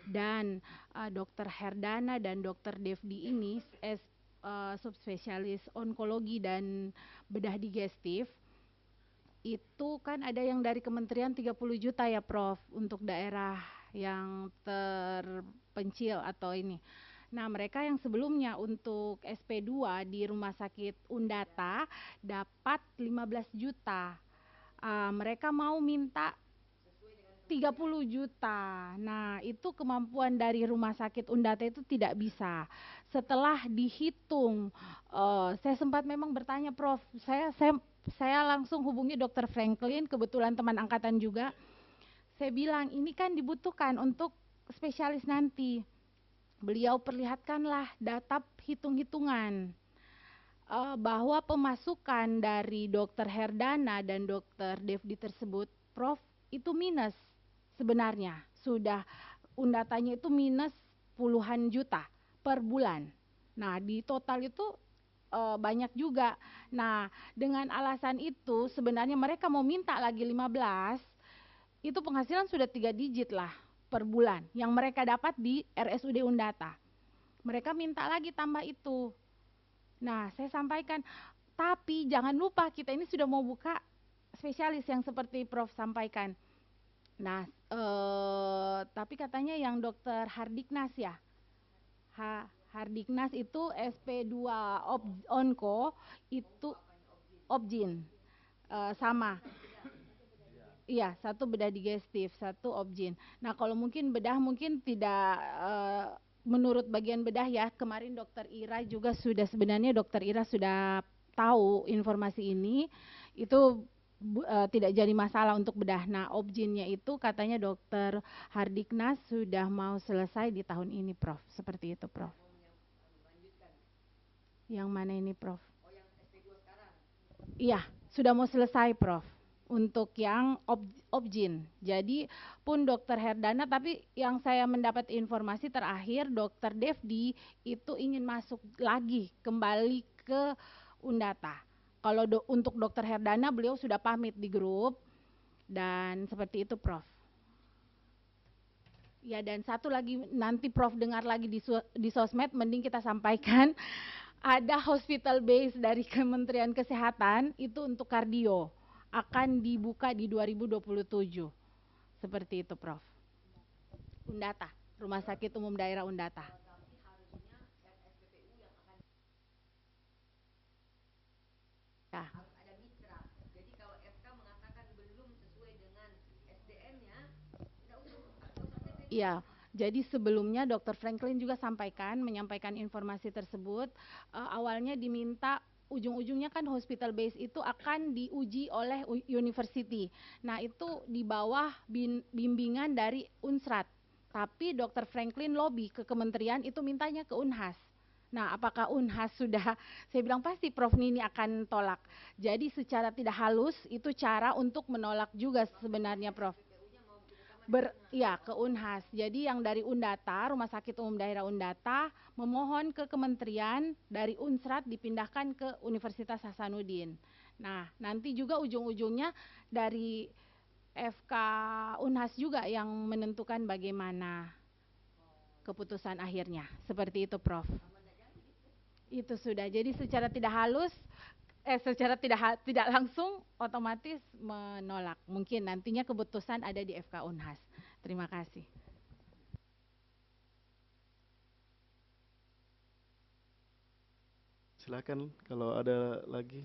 Dan Dr. Herdana dan Dr. Devdi ini subspesialis onkologi dan bedah digestif, itu kan ada yang dari kementerian 30 juta ya Prof untuk daerah yang terpencil atau ini. Nah mereka yang sebelumnya untuk SP2 di rumah sakit Undata dapat 15 juta. Mereka mau minta 30 juta. Nah, itu kemampuan dari rumah sakit Undata itu tidak bisa. Setelah dihitung, saya sempat memang bertanya, Prof. Saya langsung hubungi Dr. Franklin, kebetulan teman angkatan juga. Saya bilang, ini kan dibutuhkan untuk spesialis nanti. Beliau perlihatkanlah data hitung-hitungan bahwa pemasukan dari Dr. Herdana dan Dr. Devdi tersebut, Prof, itu minus. Sebenarnya sudah undatanya itu minus puluhan juta per bulan. Nah di total itu banyak juga. Nah dengan alasan itu sebenarnya mereka mau minta lagi 15, itu penghasilan sudah 3 digit lah per bulan yang mereka dapat di RSUD Undata. Mereka minta lagi tambah itu. Nah saya sampaikan, tapi jangan lupa kita ini sudah mau buka spesialis yang seperti Prof sampaikan. Nah, tapi katanya yang Dokter Hardiknas ya, Hardiknas itu SP2 Onko itu Obgyn, sama. Iya, satu bedah digestif, satu Obgyn. Nah, kalau mungkin bedah mungkin tidak menurut bagian bedah ya. Kemarin Dokter Ira juga sudah sebenarnya Dokter Ira sudah tahu informasi ini. Itu tidak jadi masalah untuk bedah. Nah, Obgynnya itu katanya Dokter Hardiknas sudah mau selesai di tahun ini, Prof. Seperti itu, Prof. Yang mana ini, Prof? Oh, yang SP2 sekarang? Iya, sudah mau selesai, Prof. Untuk yang Obgyn. Jadi pun Dokter Herdana, tapi yang saya mendapat informasi terakhir Dokter Devdi itu ingin masuk lagi kembali ke Undata. Kalau untuk Dokter Herdana beliau sudah pamit di grup dan seperti itu Prof. Ya dan satu lagi nanti Prof dengar lagi di sosmed mending kita sampaikan ada hospital base dari Kementerian Kesehatan itu untuk kardio akan dibuka di 2027. Seperti itu Prof. Undata, Rumah Sakit Umum Daerah Undata. Ya. Jadi kalau FK mengatakan belum sesuai dengan SDM-nya, iya. Jadi sebelumnya Dr. Franklin juga menyampaikan informasi tersebut. Awalnya diminta ujung-ujungnya kan hospital base itu akan diuji oleh university. Nah itu di bawah bimbingan dari Unsrat. Tapi Dr. Franklin lobby ke kementerian itu mintanya ke Unhas. Nah, apakah Unhas sudah, saya bilang pasti Prof Nini akan tolak. Jadi secara tidak halus itu cara untuk menolak juga sebenarnya Prof. Ya ke Unhas. Jadi yang dari Undata, Rumah Sakit Umum Daerah Undata, memohon ke kementerian dari Unsrat dipindahkan ke Universitas Hasanuddin. Nah, nanti juga ujung-ujungnya dari FK Unhas juga yang menentukan bagaimana keputusan akhirnya. Seperti itu Prof. Itu sudah. Jadi secara tidak halus, secara tidak langsung otomatis menolak. Mungkin nantinya keputusan ada di FK Unhas. Terima kasih. Silakan kalau ada lagi.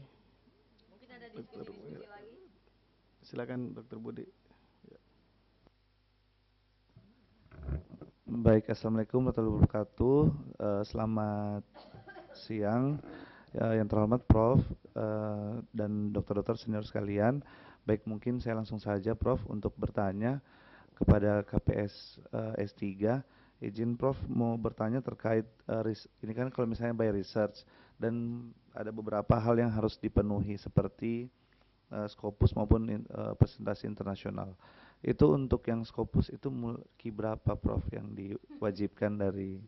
Mungkin ada diskusi lagi. Silakan Dr. Budi. Baik, Assalamualaikum warahmatullahi wabarakatuh. Selamat siang, yang terhormat Prof. Dan dokter-dokter senior sekalian. Baik, mungkin saya langsung saja Prof untuk bertanya kepada KPS S3. Izin Prof mau bertanya terkait ini kan kalau misalnya by research dan ada beberapa hal yang harus dipenuhi seperti Scopus maupun presentasi internasional. Itu untuk yang Scopus itu Q berapa Prof yang diwajibkan dari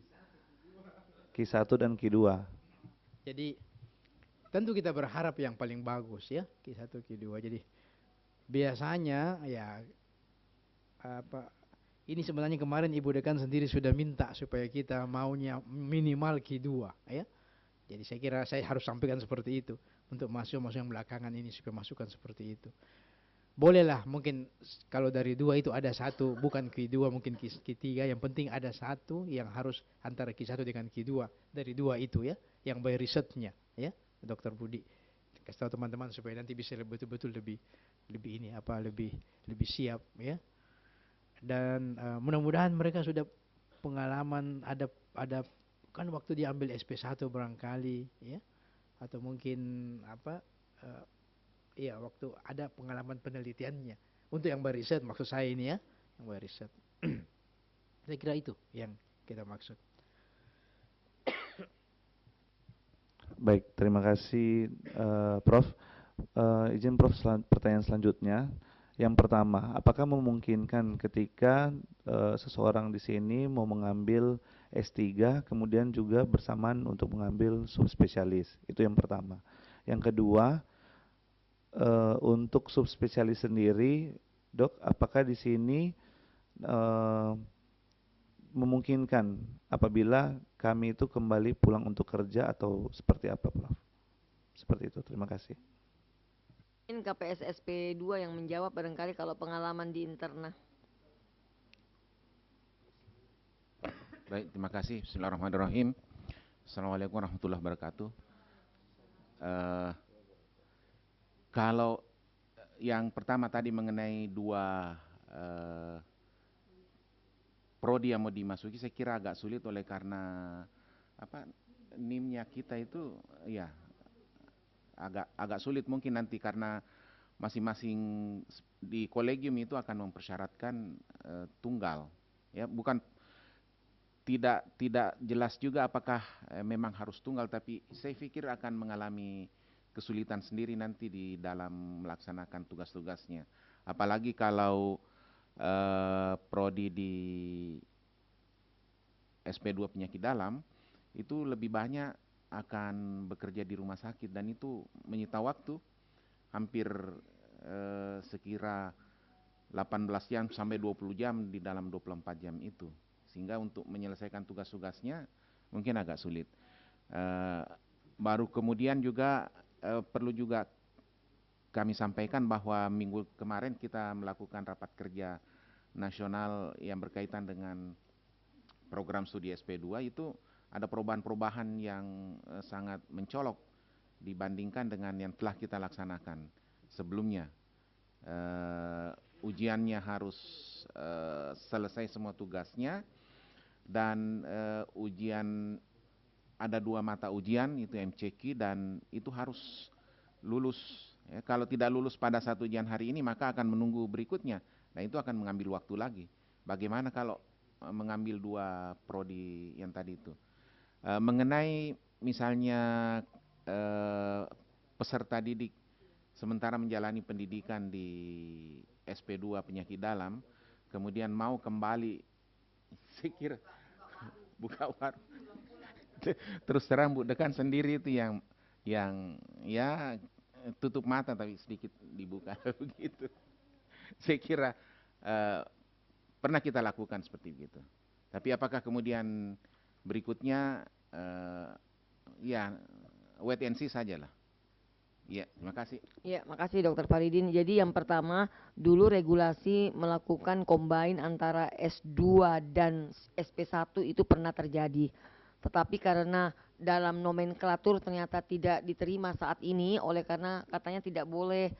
Q1 dan Q2? Jadi tentu kita berharap yang paling bagus ya, Q1, Q2. Jadi biasanya ya ini sebenarnya kemarin Ibu Dekan sendiri sudah minta supaya kita maunya minimal Q2 ya. Jadi saya kira saya harus sampaikan seperti itu untuk mahasiswa yang belakangan ini supaya masukan seperti itu. Bolehlah mungkin kalau dari 2 itu ada 1, bukan Q2 mungkin Q3, yang penting ada 1 yang harus antara Q1 dengan Q2 dari 2 itu ya, yang by risetnya ya, Dr. Budi. Kasih tahu teman-teman supaya nanti bisa betul-betul lebih ini lebih siap ya. Dan mudah-mudahan mereka sudah pengalaman ada kan waktu diambil SP1 barangkali ya, atau mungkin ya waktu ada pengalaman penelitiannya untuk yang beriset, maksud saya ini ya, yang beriset. Saya kira itu yang kita maksud. Baik, terima kasih Prof. Izin Prof pertanyaan selanjutnya. Yang pertama, apakah memungkinkan ketika seseorang di sini mau mengambil S3 kemudian juga bersamaan untuk mengambil subspesialis? Itu yang pertama. Yang kedua, untuk subspesialis sendiri, Dok, apakah di sini memungkinkan apabila kami itu kembali pulang untuk kerja atau seperti apa, Prof? Seperti itu, terima kasih. KPS SP2 yang menjawab barangkali kalau pengalaman di internal. Baik, terima kasih. Bismillahirrahmanirrahim. Assalamualaikum warahmatullahi wabarakatuh. Kalau yang pertama tadi mengenai 2 prodi yang mau dimasuki, saya kira agak sulit oleh karena NIM-nya kita itu ya agak sulit mungkin nanti karena masing-masing di kolegium itu akan mempersyaratkan tunggal ya, bukan tidak jelas juga apakah memang harus tunggal, tapi saya pikir akan mengalami kesulitan sendiri nanti di dalam melaksanakan tugas-tugasnya, apalagi kalau prodi di SP2 penyakit dalam itu lebih banyak akan bekerja di rumah sakit dan itu menyita waktu hampir sekira 18 jam sampai 20 jam di dalam 24 jam itu, sehingga untuk menyelesaikan tugas-tugasnya mungkin agak sulit. Baru kemudian juga perlu juga kami sampaikan bahwa minggu kemarin kita melakukan rapat kerja nasional yang berkaitan dengan program studi SP2 itu ada perubahan-perubahan yang sangat mencolok dibandingkan dengan yang telah kita laksanakan sebelumnya. Ujiannya harus selesai semua tugasnya dan ujian ada 2 mata ujian itu MCQ dan itu harus lulus. Ya, kalau tidak lulus pada 1 ujian hari ini maka akan menunggu berikutnya. Nah itu akan mengambil waktu lagi. Bagaimana kalau mengambil 2 prodi yang tadi itu? Mengenai misalnya peserta didik sementara menjalani pendidikan di SP2 penyakit dalam, kemudian mau kembali, saya kira buka warung. Terus terang Bu Dekan sendiri itu yang ya tutup mata tapi sedikit dibuka begitu. Saya kira pernah kita lakukan seperti itu. Tapi apakah kemudian berikutnya ya wait and see sajalah. Ya, terima kasih. Ya, makasih Dr. Faridin. Jadi yang pertama, dulu regulasi melakukan combine antara S2 dan SP1 itu pernah terjadi. Tetapi karena dalam nomenklatur ternyata tidak diterima saat ini, oleh karena katanya tidak boleh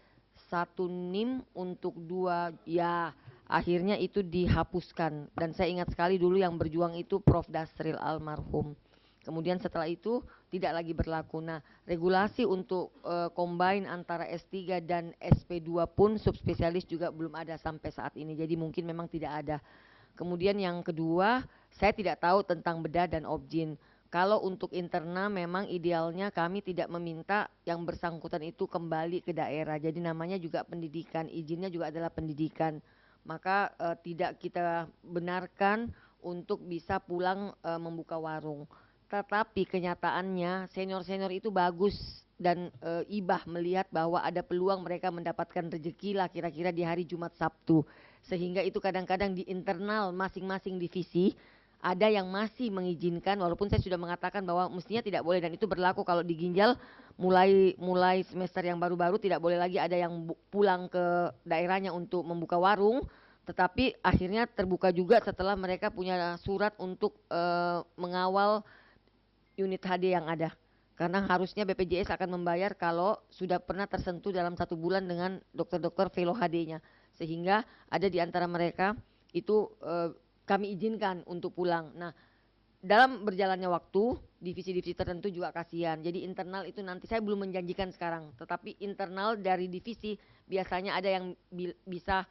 satu NIM untuk 2, ya akhirnya itu dihapuskan. Dan saya ingat sekali dulu yang berjuang itu Prof. Dasril almarhum. Kemudian setelah itu tidak lagi berlaku. Nah, regulasi untuk combine antara S3 dan SP2 pun subspesialis juga belum ada sampai saat ini. Jadi mungkin memang tidak ada. Kemudian yang kedua, saya tidak tahu tentang bedah dan objin. Kalau untuk interna memang idealnya kami tidak meminta yang bersangkutan itu kembali ke daerah. Jadi namanya juga pendidikan, izinnya juga adalah pendidikan. Maka tidak kita benarkan untuk bisa pulang membuka warung. Tetapi kenyataannya senior-senior itu bagus dan ibah melihat bahwa ada peluang mereka mendapatkan rezeki lah kira-kira di hari Jumat Sabtu. Sehingga itu kadang-kadang di internal masing-masing divisi ada yang masih mengizinkan, walaupun saya sudah mengatakan bahwa mestinya tidak boleh, dan itu berlaku kalau di Ginjal mulai semester yang baru-baru tidak boleh lagi ada yang pulang ke daerahnya untuk membuka warung. Tetapi akhirnya terbuka juga setelah mereka punya surat untuk mengawal unit HD yang ada. Karena harusnya BPJS akan membayar kalau sudah pernah tersentuh dalam 1 bulan dengan dokter-dokter velo HD-nya. Sehingga ada di antara mereka itu kami izinkan untuk pulang. Nah, dalam berjalannya waktu, divisi-divisi tertentu juga kasihan. Jadi internal itu nanti saya belum menjanjikan sekarang, tetapi internal dari divisi biasanya ada yang bisa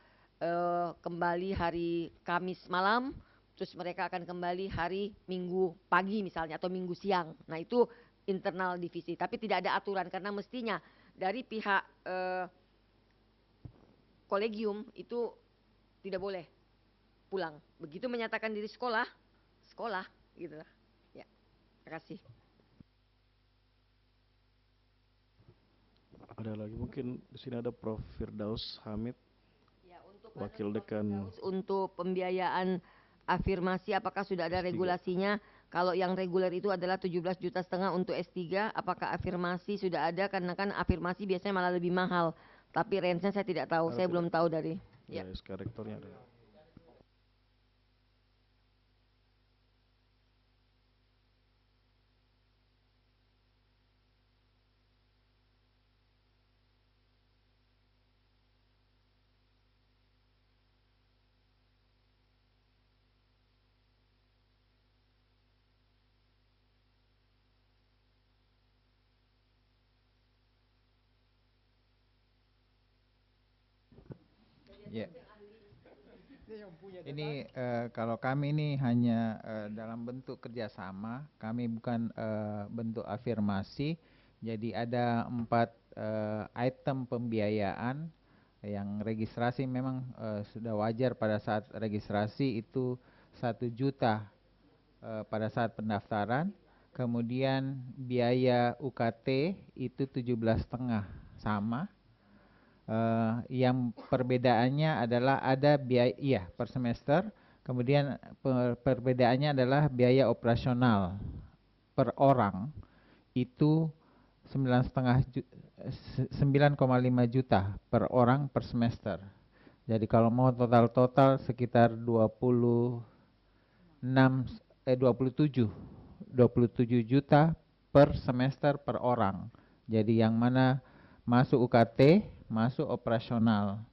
kembali hari Kamis malam, terus mereka akan kembali hari Minggu pagi misalnya atau Minggu siang. Nah, itu internal divisi, tapi tidak ada aturan karena mestinya dari pihak kolegium itu tidak boleh pulang. Begitu menyatakan diri sekolah gitu lah. Ya, terima kasih. Ada lagi mungkin di sini ada Prof. Firdaus Hamid, Ya, untuk Wakil Dekan. Untuk pembiayaan afirmasi apakah sudah ada regulasinya? Kalau yang reguler itu adalah 17,5 juta untuk S3, apakah afirmasi sudah ada? Karena kan afirmasi biasanya malah lebih mahal. Tapi range-nya saya tidak tahu, saya belum tahu dari. Ya, SK rektornya ada. Ya. Ini kalau kami ini hanya dalam bentuk kerjasama, kami bukan bentuk afirmasi. Jadi ada 4 item pembiayaan yang registrasi memang sudah wajar pada saat registrasi itu 1 juta pada saat pendaftaran. Kemudian biaya UKT itu 17,5 sama. Yang perbedaannya adalah ada biaya per semester, kemudian perbedaannya adalah biaya operasional per orang itu 9,5 juta per orang per semester. Jadi kalau mau total sekitar 27 juta per semester per orang. Jadi yang mana masuk UKT, masuk operasional.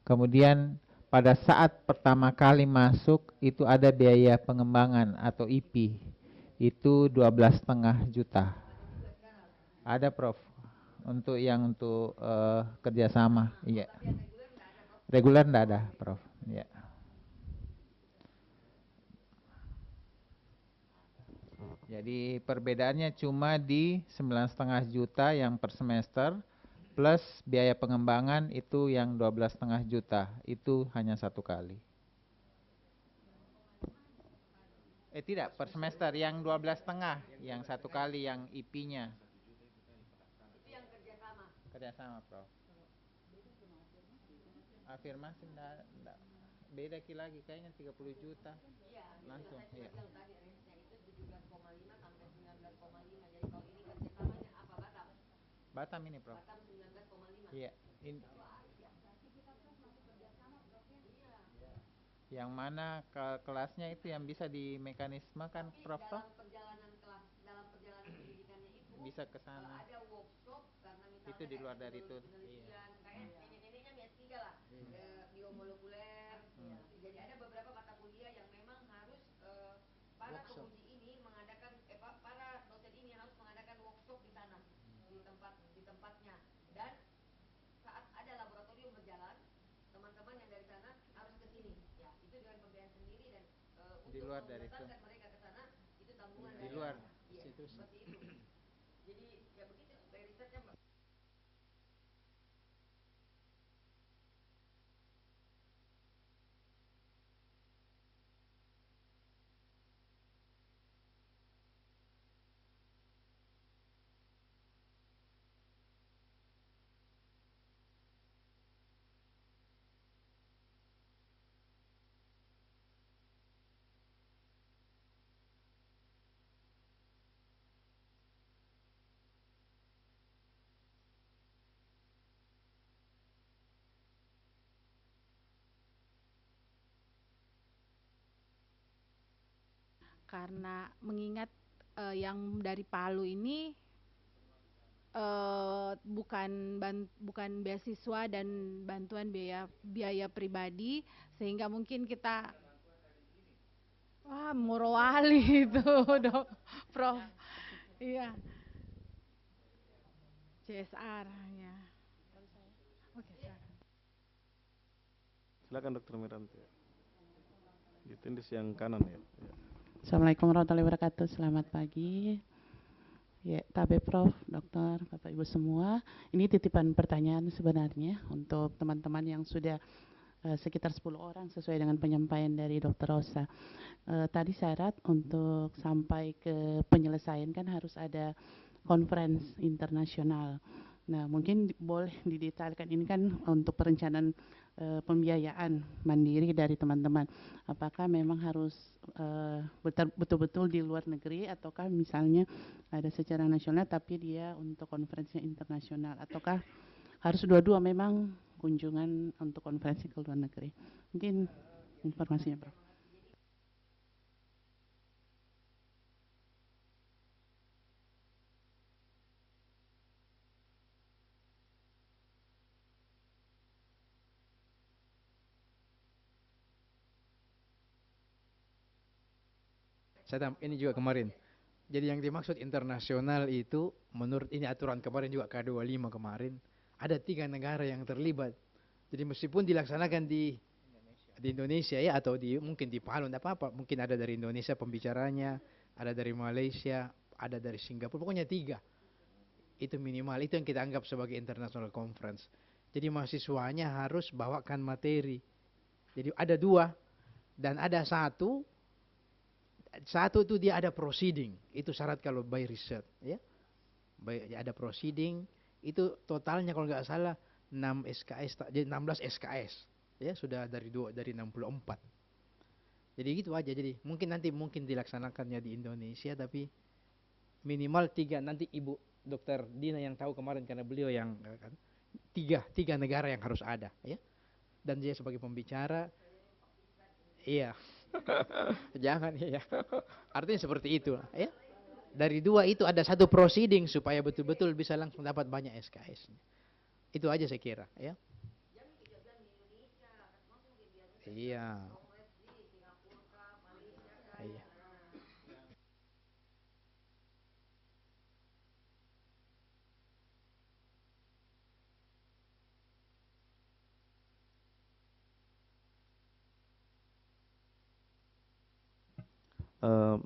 Kemudian pada saat pertama kali masuk itu ada biaya pengembangan atau IP. Itu 12,5 juta. Ada Prof. Untuk kerjasama. Iya. Reguler enggak ada Prof. Iya. Jadi perbedaannya cuma di 9,5 juta yang per semester. Plus biaya pengembangan itu yang 12,5 juta, itu hanya 1 kali. Tidak, per semester yang 12,5, yang 1 kali yang IP-nya. Itu yang kerjasama. Kerjasama, Prof. Afirmasi enggak, beda lagi kayaknya 30 juta. Langsung, iya. Batam ini, Prof. Batam 19,5. Iya. Yang mana kelasnya itu yang bisa dimekanismekan, Prof. Dalam perjalanan kelas, dalam perjalanan pendidikannya itu bisa ke sana. Ada workshop karena misalnya itu di luar dari itu. Iya. Kayak tiga lah, biomolekuler. Jadi ada beberapa mata kuliah yang memang harus para penguji ini mengadakan, para dosen ini harus mengadakan workshop di sana, di tempatnya. Dan saat ada laboratorium berjalan, teman-teman yang dari sana harus ke sini. Ya, itu dengan pembiayaan sendiri dan Di untuk luar dari itu. mengantarkan mereka ke sana itu tanggungan Di dari luar. Iya, seperti itu. Jadi ya begitu, dari risetnya Mbak. Karena mengingat yang dari Palu ini bukan beasiswa dan bantuan biaya pribadi, sehingga mungkin kita Morowali itu dok, Prof. Iya, CSR ya. Oke, silakan. Silakan Dokter Miranti. Ditindis yang kanan ya. Assalamualaikum warahmatullahi wabarakatuh. Selamat pagi. Ya, Tabe Prof, Dokter, Bapak Ibu semua. Ini titipan pertanyaan sebenarnya untuk teman-teman yang sudah sekitar 10 orang sesuai dengan penyampaian dari Dokter Rosa. Tadi syarat untuk sampai ke penyelesaian kan harus ada conference internasional. Nah, mungkin boleh didetailkan, ini kan untuk perencanaan pembiayaan mandiri dari teman-teman. Apakah memang harus betul-betul di luar negeri, ataukah misalnya ada secara nasional tapi dia untuk konferensinya internasional, ataukah harus dua-dua memang kunjungan untuk konferensi ke luar negeri? Mungkin informasinya, Prof. Ini juga kemarin. Jadi yang dimaksud internasional itu menurut ini aturan kemarin juga K25 kemarin ada 3 negara yang terlibat. Jadi meskipun dilaksanakan di Indonesia ya, atau mungkin di Palu tidak apa-apa. Mungkin ada dari Indonesia pembicaranya, ada dari Malaysia, ada dari Singapura, pokoknya 3. Itu minimal, itu yang kita anggap sebagai international conference. Jadi mahasiswanya harus bawakan materi. Jadi ada 2 dan ada satu itu dia ada proceeding, itu syarat kalau by research ya. Ada proceeding, itu totalnya kalau nggak salah 6 SKS, jadi 16 SKS ya, sudah dari 64. Jadi gitu aja. Jadi mungkin dilaksanakannya di Indonesia, tapi minimal 3. Nanti Ibu Dokter Dina yang tahu kemarin karena beliau yang kan, 3 negara yang harus ada ya. Dan dia sebagai pembicara, iya. Jangan ya. Artinya seperti itu ya. Dari 2 itu ada 1 proceeding supaya betul-betul bisa langsung dapat banyak SKS. Itu aja saya kira ya. Iya. Iya.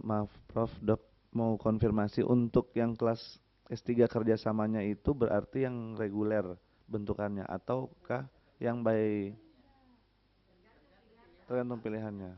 Maaf Prof, Dok, mau konfirmasi untuk yang kelas S3 kerjasamanya itu berarti yang reguler bentukannya, ataukah yang by tergantung pilihannya?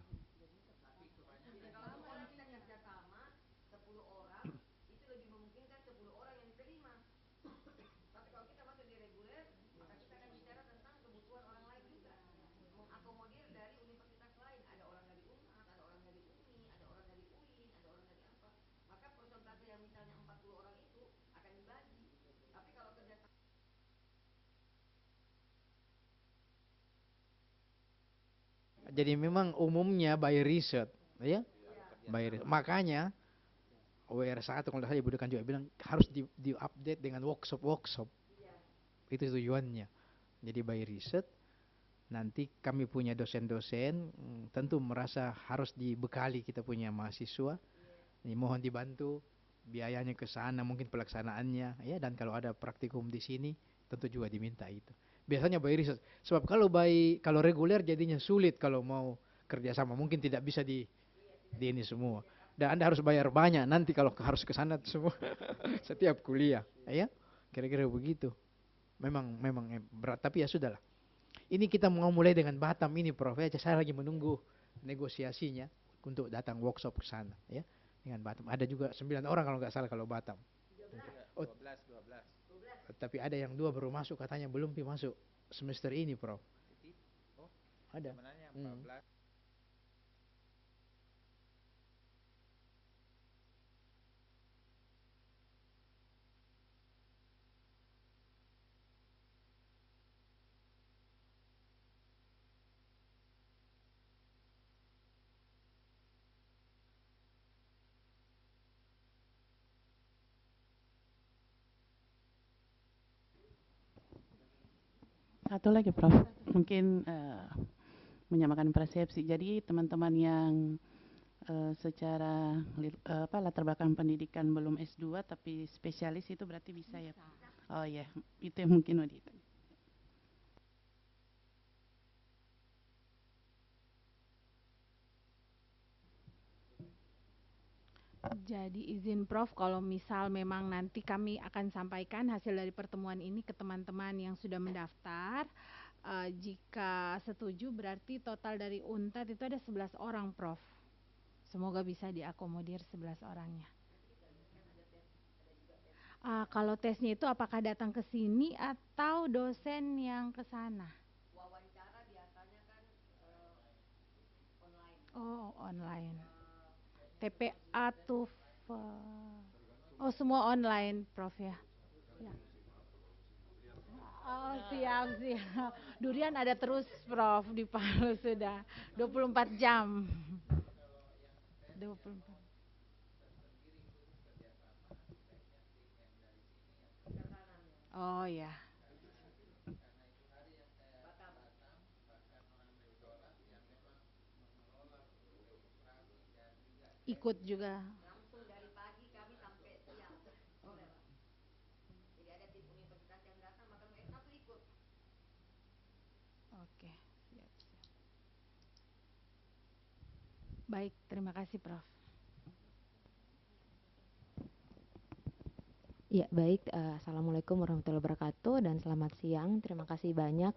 Jadi memang umumnya by research ya. By research. Makanya WR1 kalau saya Ibu Dekan juga bilang harus di-update dengan workshop. Itu tujuannya. Jadi by research Nanti kami punya dosen-dosen tentu merasa harus dibekali kita punya mahasiswa. Ini mohon dibantu biayanya ke sana, mungkin pelaksanaannya ya, dan kalau ada praktikum di sini tentu juga diminta itu. Biasanya by riset. Sebab kalau reguler jadinya sulit kalau mau kerjasama, mungkin tidak bisa di ini semua. Dan Anda harus bayar banyak nanti kalau harus ke sana semua setiap kuliah, ya. Kira-kira begitu. Memang berat, tapi ya sudahlah. Ini kita mau mulai dengan Batam ini, Prof. Ya, saya lagi menunggu negosiasinya untuk datang workshop ke sana, ya. Dengan Batam. Ada juga 9 orang kalau nggak salah kalau Batam. 12. Tapi ada yang 2 baru masuk, katanya belum masuk semester ini, Prof. Oh, Ada. sebenarnya 14. Satu lagi Prof, mungkin menyamakan persepsi. Jadi teman-teman yang secara latar belakang pendidikan belum S2 tapi spesialis itu berarti bisa ya? Oh ya, itu yang mungkin mau ditanya. Jadi izin Prof, kalau misal memang nanti kami akan sampaikan hasil dari pertemuan ini ke teman-teman yang sudah mendaftar. Jika setuju berarti total dari UNTAD itu ada 11 orang, Prof. Semoga bisa diakomodir 11 orangnya. Kalau tesnya itu apakah datang ke sini atau dosen yang ke sana? Wawancara biasanya kan online. Oh, online. TPA tuh oh semua online, Prof ya. Ya. Oh, siap. Durian ada terus, Prof, di Palu sudah 24 jam. 24. Oh ya. Ikut juga. Langsung dari pagi kami sampai siang sore, Pak. Jadi ada tim universitas yang datang, maka satu ikut. Oke, siap. Baik, terima kasih, Prof. Ya, baik. Assalamualaikum warahmatullahi wabarakatuh dan selamat siang. Terima kasih banyak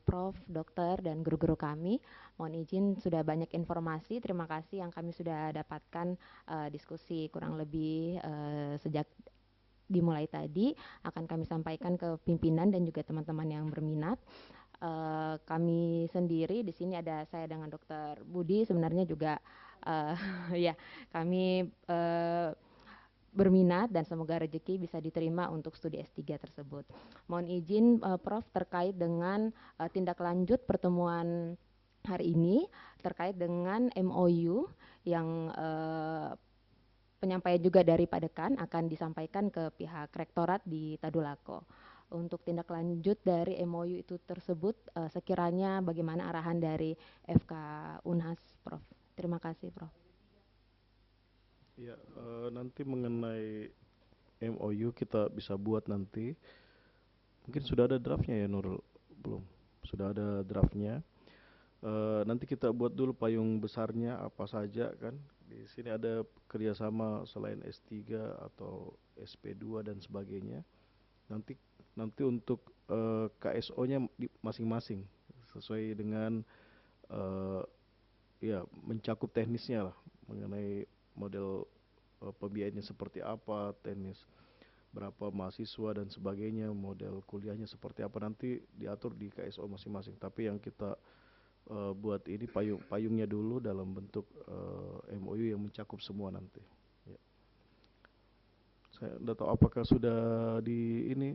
Prof, Dokter, dan guru-guru kami. Mohon izin sudah banyak informasi. Terima kasih yang kami sudah dapatkan diskusi kurang lebih sejak dimulai tadi akan kami sampaikan ke pimpinan dan juga teman-teman yang berminat. Kami sendiri di sini ada saya dengan Dokter Budi sebenarnya juga ya kami berminat dan semoga rezeki bisa diterima untuk studi S3 tersebut. Mohon izin Prof terkait dengan tindak lanjut pertemuan hari ini terkait dengan MOU yang penyampaian juga dari Pak Dekan akan disampaikan ke pihak rektorat di Tadulako. Untuk tindak lanjut dari MOU itu tersebut sekiranya bagaimana arahan dari FK Unhas, Prof. Terima kasih, Prof. Ya, nanti mengenai MOU kita bisa buat nanti. Mungkin sudah ada draftnya ya Nurul? Belum. Sudah ada draftnya. Nanti kita buat dulu payung besarnya apa saja kan. Di sini ada kerjasama selain S3 atau SP2 dan sebagainya. Nanti untuk KSO-nya masing-masing sesuai dengan ya mencakup teknisnya lah mengenai model pembiayaannya seperti apa, teknis berapa mahasiswa dan sebagainya, model kuliahnya seperti apa nanti diatur di KSO masing-masing. Tapi yang kita buat ini payungnya dulu dalam bentuk MOU yang mencakup semua nanti. Ya. Saya tidak tahu apakah sudah di ini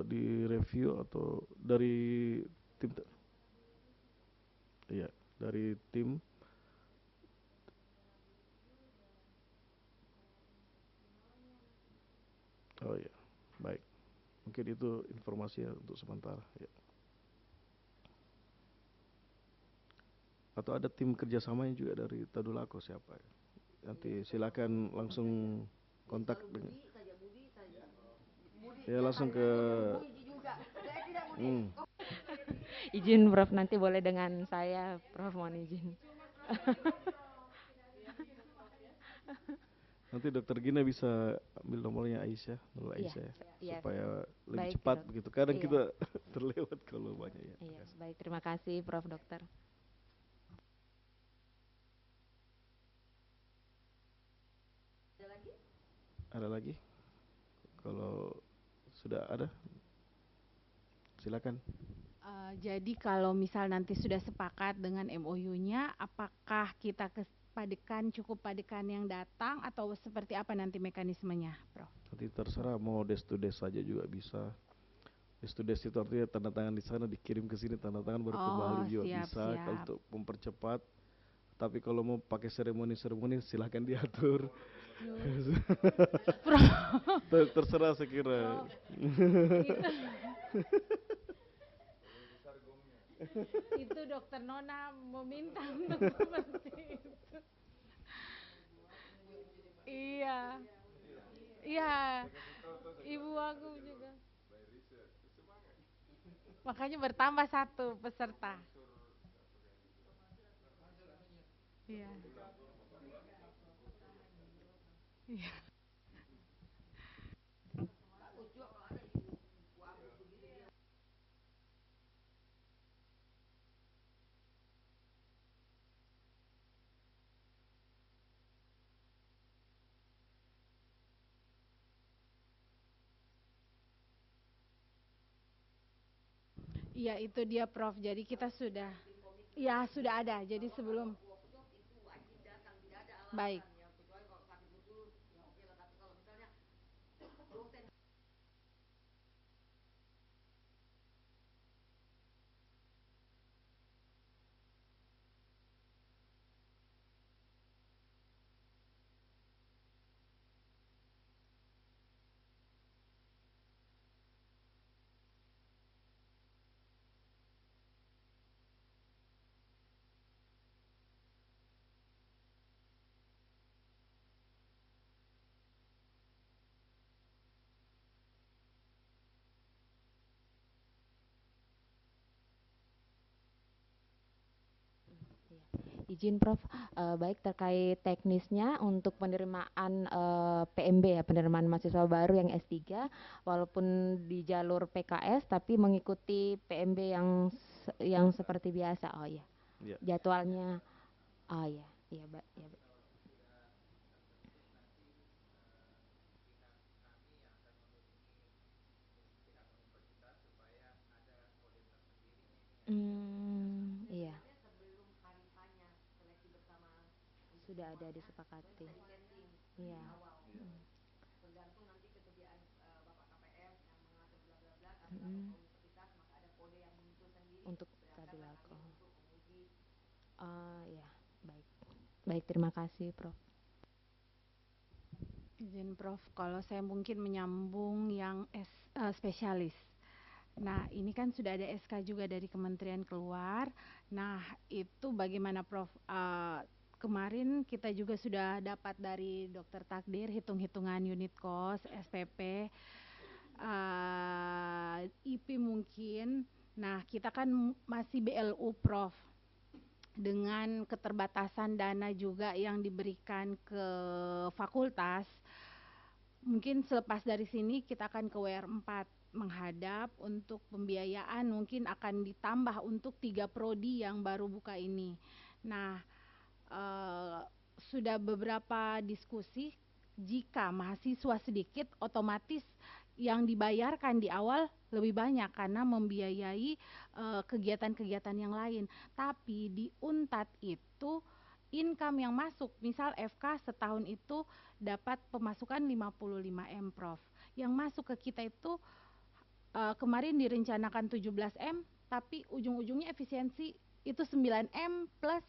di review atau dari tim. Iya, dari tim. Oh ya, baik. Mungkin itu informasinya untuk sementara. Ya. Atau ada tim kerjasamanya juga dari Tadulako siapa ya? Nanti silakan langsung kontak dengan. Ya langsung ke. Izin Prof, nanti boleh dengan saya, Prof, mohon izin. Nanti Dokter Gina bisa ambil nomornya Aisyah, nomor Iya, Aisyah ya, iya. supaya lebih Baik, cepat Dok. begitu. Kadang Iya. kita terlewat kalau banyak ya. Iya, baik, terima kasih Prof. Dokter. Ada lagi? Kalau sudah ada, silakan. Jadi kalau misal nanti sudah sepakat dengan MOU-nya, apakah kita cukup padekan yang datang atau seperti apa nanti mekanismenya, Prof? Nanti terserah mau desk to desk saja juga bisa. Desk to desk itu artinya tanda tangan di sana dikirim ke sini, tanda tangan baru kembali juga siap, bisa. siap. Kalau untuk mempercepat. Tapi kalau mau pakai seremoni silahkan diatur. Terserah saya kira. Itu Dokter Nona meminta untuk seperti itu. Iya, iya, ibu aku juga. Makanya bertambah 1 peserta. Iya. Iya. Iya, itu dia Prof. Jadi kita sudah ada. Jadi sebelum baik. Izin Prof, baik terkait teknisnya untuk penerimaan PMB ya, penerimaan mahasiswa baru yang S3, walaupun di jalur PKS tapi mengikuti PMB yang seperti biasa. Oh iya. Jadwalnya. Oh iya, iya, Mbak. Ya, Mbak. Iya. Sudah ada disepakati. Iya. Tergantung nanti kesediaan Bapak KPS yang mengatur bla bla bla, tapi kalau universitas maka ada kode yang muncul sendiri Untuk sedangkan Tadulako. untuk menguji. Ya, baik. Baik, terima kasih, Prof. Izin Prof, kalau saya mungkin menyambung yang spesialis. Nah, ini kan sudah ada SK juga dari Kementerian keluar. Nah, itu bagaimana Prof? Kemarin kita juga sudah dapat dari Dokter Takdir hitung-hitungan unit cost, SPP, IP mungkin. Nah, kita kan masih BLU Prof. Dengan keterbatasan dana juga yang diberikan ke fakultas. Mungkin selepas dari sini kita akan ke WR4 menghadap untuk pembiayaan mungkin akan ditambah untuk 3 prodi yang baru buka ini. Nah, sudah beberapa diskusi jika mahasiswa sedikit otomatis yang dibayarkan di awal lebih banyak karena membiayai kegiatan-kegiatan yang lain. Tapi di Unpad itu income yang masuk, misal FK setahun itu dapat pemasukan 55M Prof. Yang masuk ke kita itu kemarin direncanakan 17M, tapi ujung-ujungnya efisiensi itu 9M plus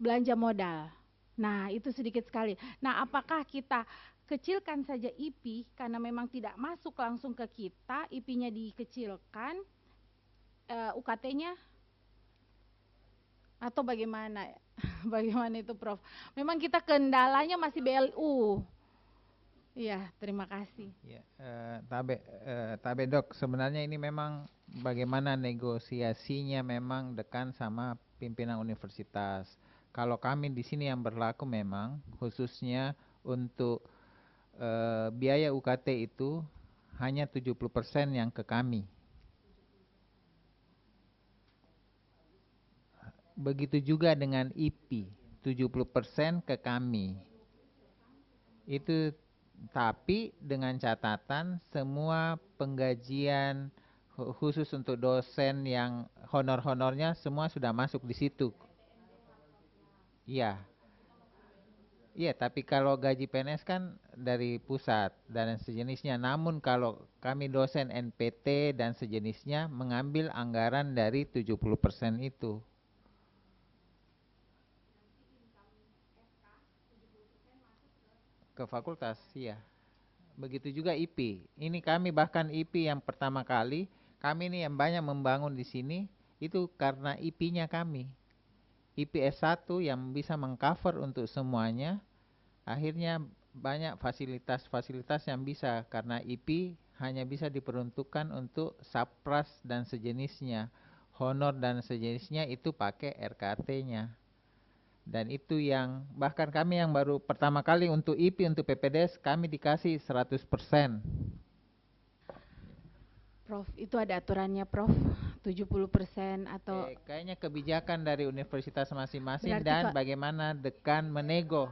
belanja modal. Nah, itu sedikit sekali. Nah, apakah kita kecilkan saja IP karena memang tidak masuk langsung ke kita, IP-nya dikecilkan, UKT-nya Atau bagaimana? Bagaimana itu Prof? Memang kita kendalanya masih BLU. Iya, terima kasih. Ya, Tabe Dok, sebenarnya ini memang bagaimana negosiasinya memang dekan sama pimpinan universitas. Kalau kami di sini yang berlaku memang khususnya untuk biaya UKT itu hanya 70% yang ke kami. Begitu juga dengan IP, 70% ke kami. Itu tapi dengan catatan semua penggajian khusus untuk dosen yang honor-honornya semua sudah masuk di situ. Iya. Iya, tapi kalau gaji PNS kan dari pusat dan sejenisnya. Namun kalau kami dosen NPT dan sejenisnya mengambil anggaran dari 70% itu. Ke fakultas, iya. Begitu juga IP. Ini kami bahkan IP yang pertama kali, kami ini yang banyak membangun di sini, itu karena IP-nya kami. IP S1 yang bisa mengcover untuk semuanya, akhirnya banyak fasilitas-fasilitas yang bisa, karena IP hanya bisa diperuntukkan untuk sapras dan sejenisnya. Honor dan sejenisnya itu pakai RKT-nya. Dan itu yang bahkan kami yang baru pertama kali untuk IP untuk PPDS kami dikasih 100%. Prof, itu ada aturannya Prof, 70% atau Kayaknya kebijakan dari universitas masing-masing berarti dan Pak, bagaimana dekan menego.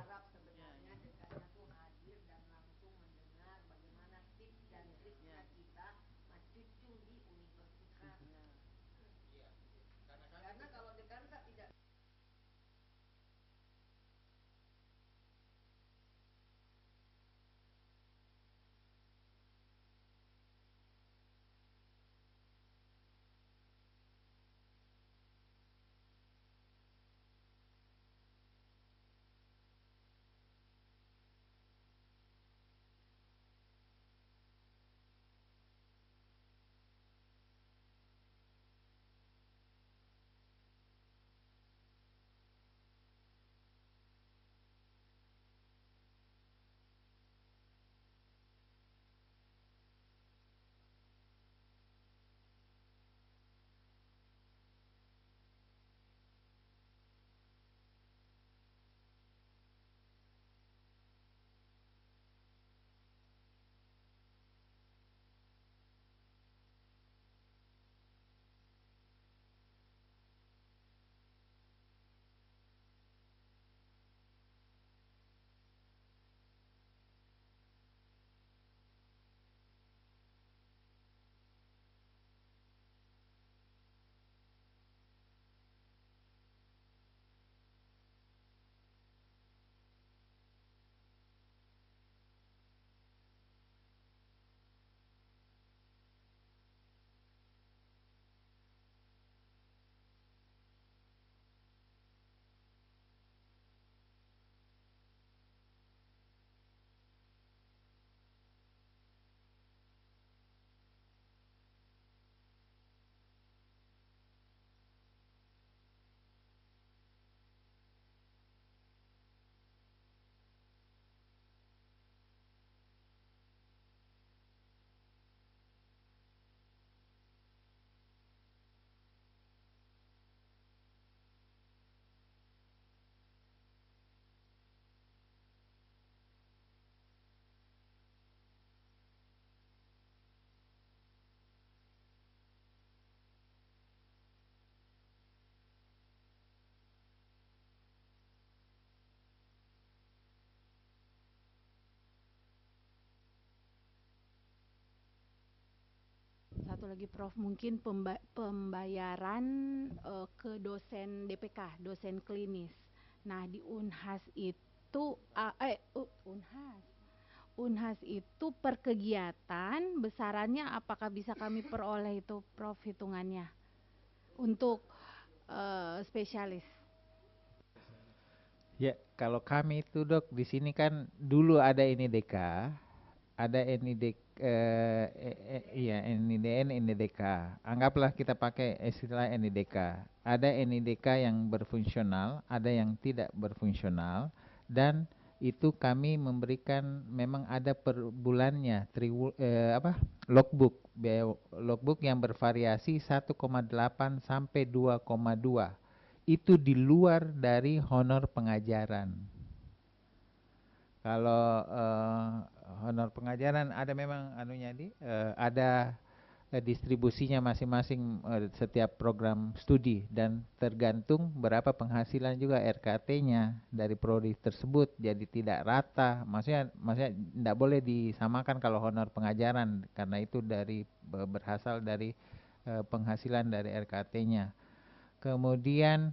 satu lagi Prof, mungkin pembayaran ke dosen DPK, dosen klinis. Nah, di Unhas itu Unhas itu per kegiatan besarannya apakah bisa kami peroleh itu Prof hitungannya untuk spesialis? Ya, kalau kami itu Dok di sini kan dulu ada ini DK, ada iya NIDN, NIDK. Anggaplah kita pakai istilah NIDK. Ada NIDK yang berfungsional, ada yang tidak berfungsional, dan itu kami memberikan memang ada per bulannya logbook, biaya logbook yang bervariasi 1,8 sampai 2,2. Itu di luar dari honor pengajaran. Kalau honor pengajaran ada memang ada distribusinya masing-masing setiap program studi, dan tergantung berapa penghasilan juga RKT-nya dari prodi tersebut, jadi tidak rata. Maksudnya tidak boleh disamakan kalau honor pengajaran karena itu berasal dari penghasilan dari RKT-nya. Kemudian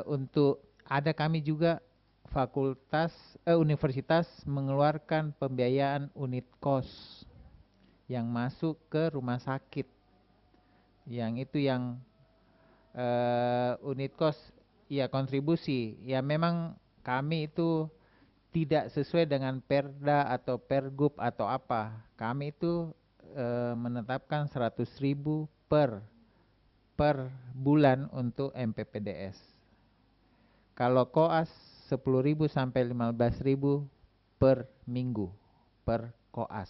untuk kami juga universitas mengeluarkan pembiayaan unit kos yang masuk ke rumah sakit. Yang itu yang unit kos ya kontribusi. Ya memang kami itu tidak sesuai dengan Perda atau Pergub atau apa. Kami itu menetapkan 100.000 per bulan untuk MPPDS. Kalau koas 10.000 sampai 15.000 per minggu per koas.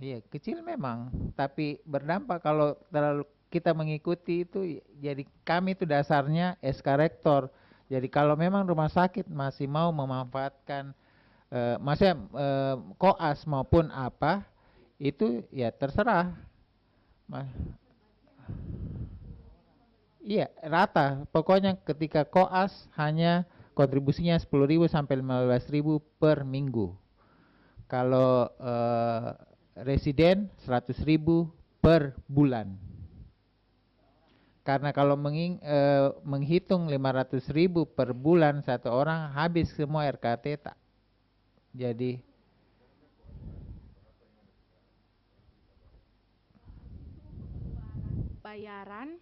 Iya, kecil memang, tapi berdampak kalau terlalu kita mengikuti itu. Jadi kami itu dasarnya SK Rektor. Jadi kalau memang rumah sakit masih mau memanfaatkan koas maupun apa, itu ya terserah. Iya, rata. Pokoknya ketika koas hanya kontribusinya 10.000 sampai 15.000 per minggu. Kalau residen 100.000 per bulan. Karena kalau menghitung 500.000 per bulan satu orang, habis semua RKT tak. Jadi bayaran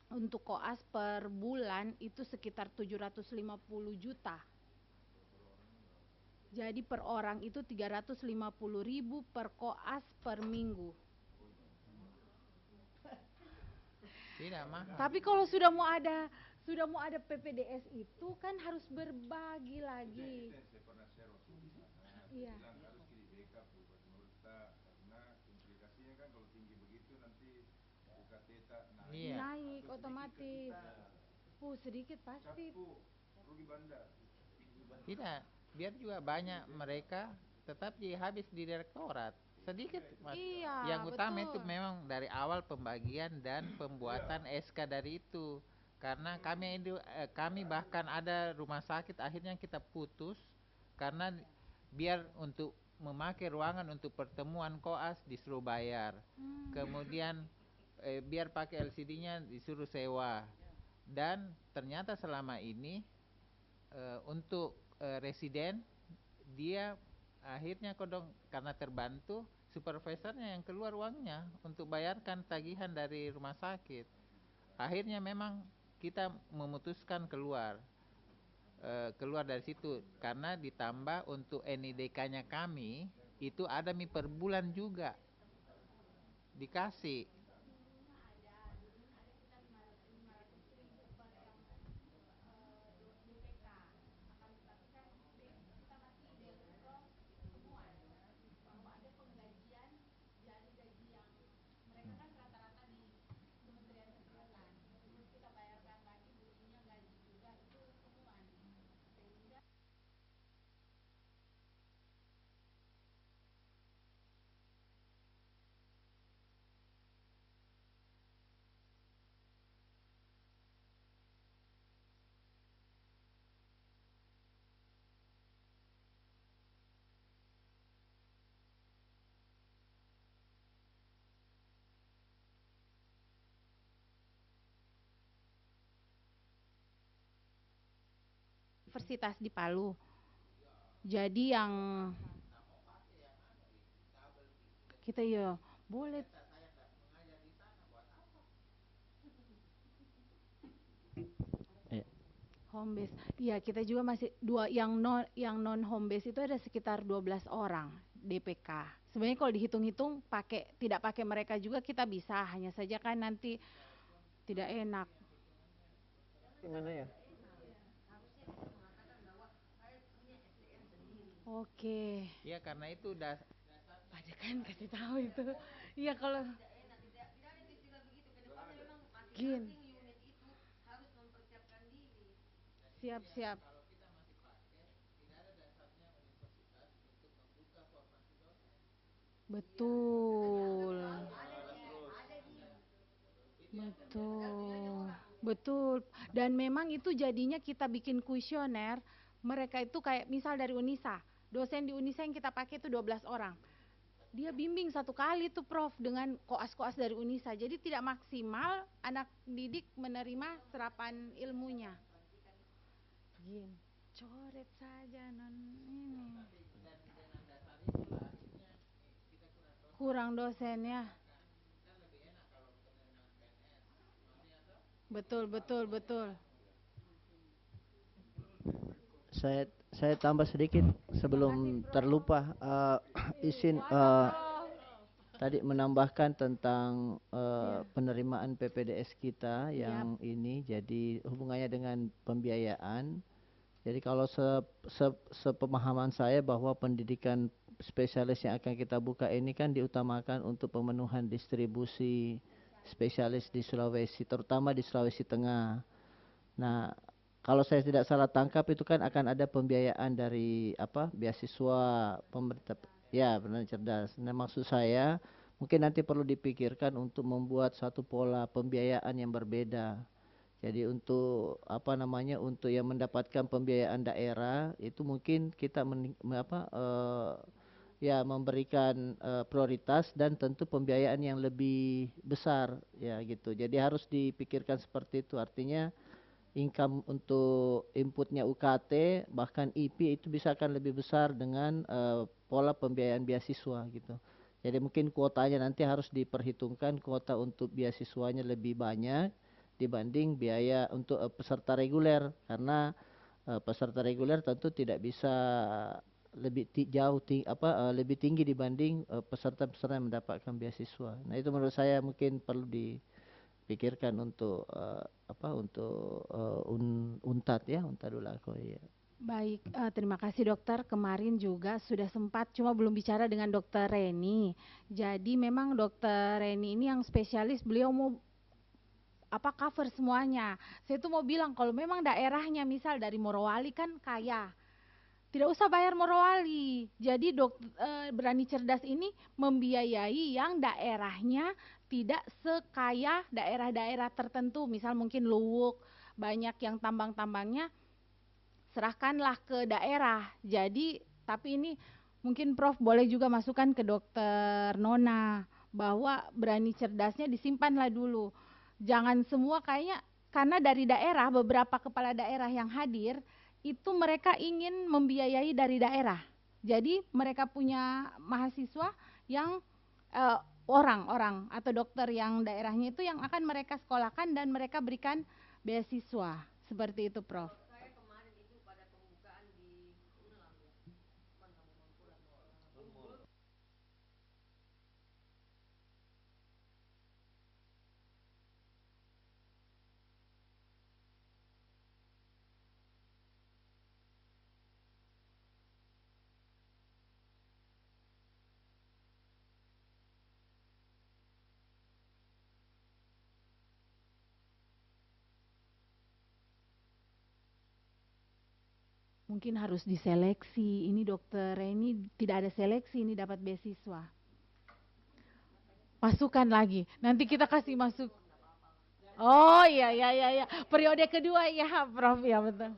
untuk koas per bulan itu sekitar 750 juta. Jadi per orang itu 350.000 per koas per minggu. tidak mahal. Tapi kalau sudah mau ada PPDS itu kan harus berbagi lagi. Iya. Naik otomatis. Sedikit pasti. Tidak, biar juga banyak mereka tetap habis di direktorat. Sedikit, Mas. Iya, Yang utama betul. itu memang dari awal pembagian dan pembuatan SK dari itu. Karena kami bahkan ada rumah sakit akhirnya kita putus karena biar untuk memakai ruangan untuk pertemuan koas disuruh bayar. Kemudian biar pakai LCD-nya disuruh sewa. Dan ternyata selama ini untuk residen dia akhirnya karena terbantu supervisornya yang keluar uangnya untuk bayarkan tagihan dari rumah sakit. Akhirnya memang kita memutuskan keluar dari situ karena ditambah untuk NIDK-nya kami itu ada per bulan juga dikasih. Universitas di Palu. Jadi yang kita ya boleh. Home base. Iya, kita juga masih yang non home base itu ada sekitar 12 orang DPK. Sebenarnya kalau dihitung-hitung tidak pakai mereka juga kita bisa, hanya saja kan nanti tidak enak. Gimana ya? Oke. Iya, karena itu udah Pada kan kasih tahu itu. Iya kalau Gin. Siap. Betul. Betul. Dan memang itu jadinya kita bikin kuesioner, mereka itu kayak misal dari Unisa, dosen di Unisa yang kita pakai itu 12 orang. Dia bimbing satu kali tuh Prof dengan koas-koas dari Unisa. Jadi tidak maksimal anak didik menerima serapan ilmunya. Gini, coret saja non ini. Kurang dosen ya. Betul. Saya tambah sedikit sebelum terlupa, izin tadi menambahkan tentang penerimaan PPDS kita yang ini, jadi hubungannya dengan pembiayaan. Jadi kalau sepemahaman saya bahwa pendidikan spesialis yang akan kita buka ini kan diutamakan untuk pemenuhan distribusi spesialis di Sulawesi, terutama di Sulawesi Tengah. Nah, kalau saya tidak salah tangkap itu kan akan ada pembiayaan dari beasiswa pemerintah. Ya, benar, cerdas. Nah, maksud saya mungkin nanti perlu dipikirkan untuk membuat satu pola pembiayaan yang berbeda. Jadi untuk untuk yang mendapatkan pembiayaan daerah itu mungkin kita memberikan prioritas dan tentu pembiayaan yang lebih besar ya gitu. Jadi harus dipikirkan seperti itu. Artinya income untuk inputnya UKT bahkan IP itu bisa akan lebih besar dengan pola pembiayaan beasiswa gitu. Jadi mungkin kuotanya nanti harus diperhitungkan, kuota untuk beasiswanya lebih banyak dibanding biaya untuk peserta reguler, karena peserta reguler tentu tidak bisa lebih tinggi dibanding peserta-peserta yang mendapatkan beasiswa. Nah, itu menurut saya mungkin perlu dipikirkan untuk UNTAD ya, Untadulako ya. Baik, terima kasih dokter. Kemarin juga sudah sempat, cuma belum bicara dengan dokter Reni. Jadi memang dokter Reni ini yang spesialis, beliau mau cover semuanya. Saya tuh mau bilang kalau memang daerahnya misal dari Morowali kan kaya, tidak usah bayar Morowali. Jadi Berani Cerdas ini membiayai yang daerahnya tidak sekaya daerah-daerah tertentu, misal mungkin Luwuk, banyak yang tambang-tambangnya, serahkanlah ke daerah. Jadi, tapi ini mungkin Prof boleh juga masukkan ke dokter Nona bahwa Berani Cerdasnya disimpanlah dulu. Jangan semua kayaknya, karena dari daerah, beberapa kepala daerah yang hadir itu mereka ingin membiayai dari daerah. Jadi mereka punya mahasiswa yang orang atau dokter yang daerahnya itu yang akan mereka sekolahkan dan mereka berikan beasiswa. Seperti itu Prof. Mungkin harus diseleksi. Ini dokter Reni tidak ada seleksi, ini dapat beasiswa. Masukkan lagi. Nanti kita kasih masuk. Oh iya. Periode kedua ya Prof, ya betul.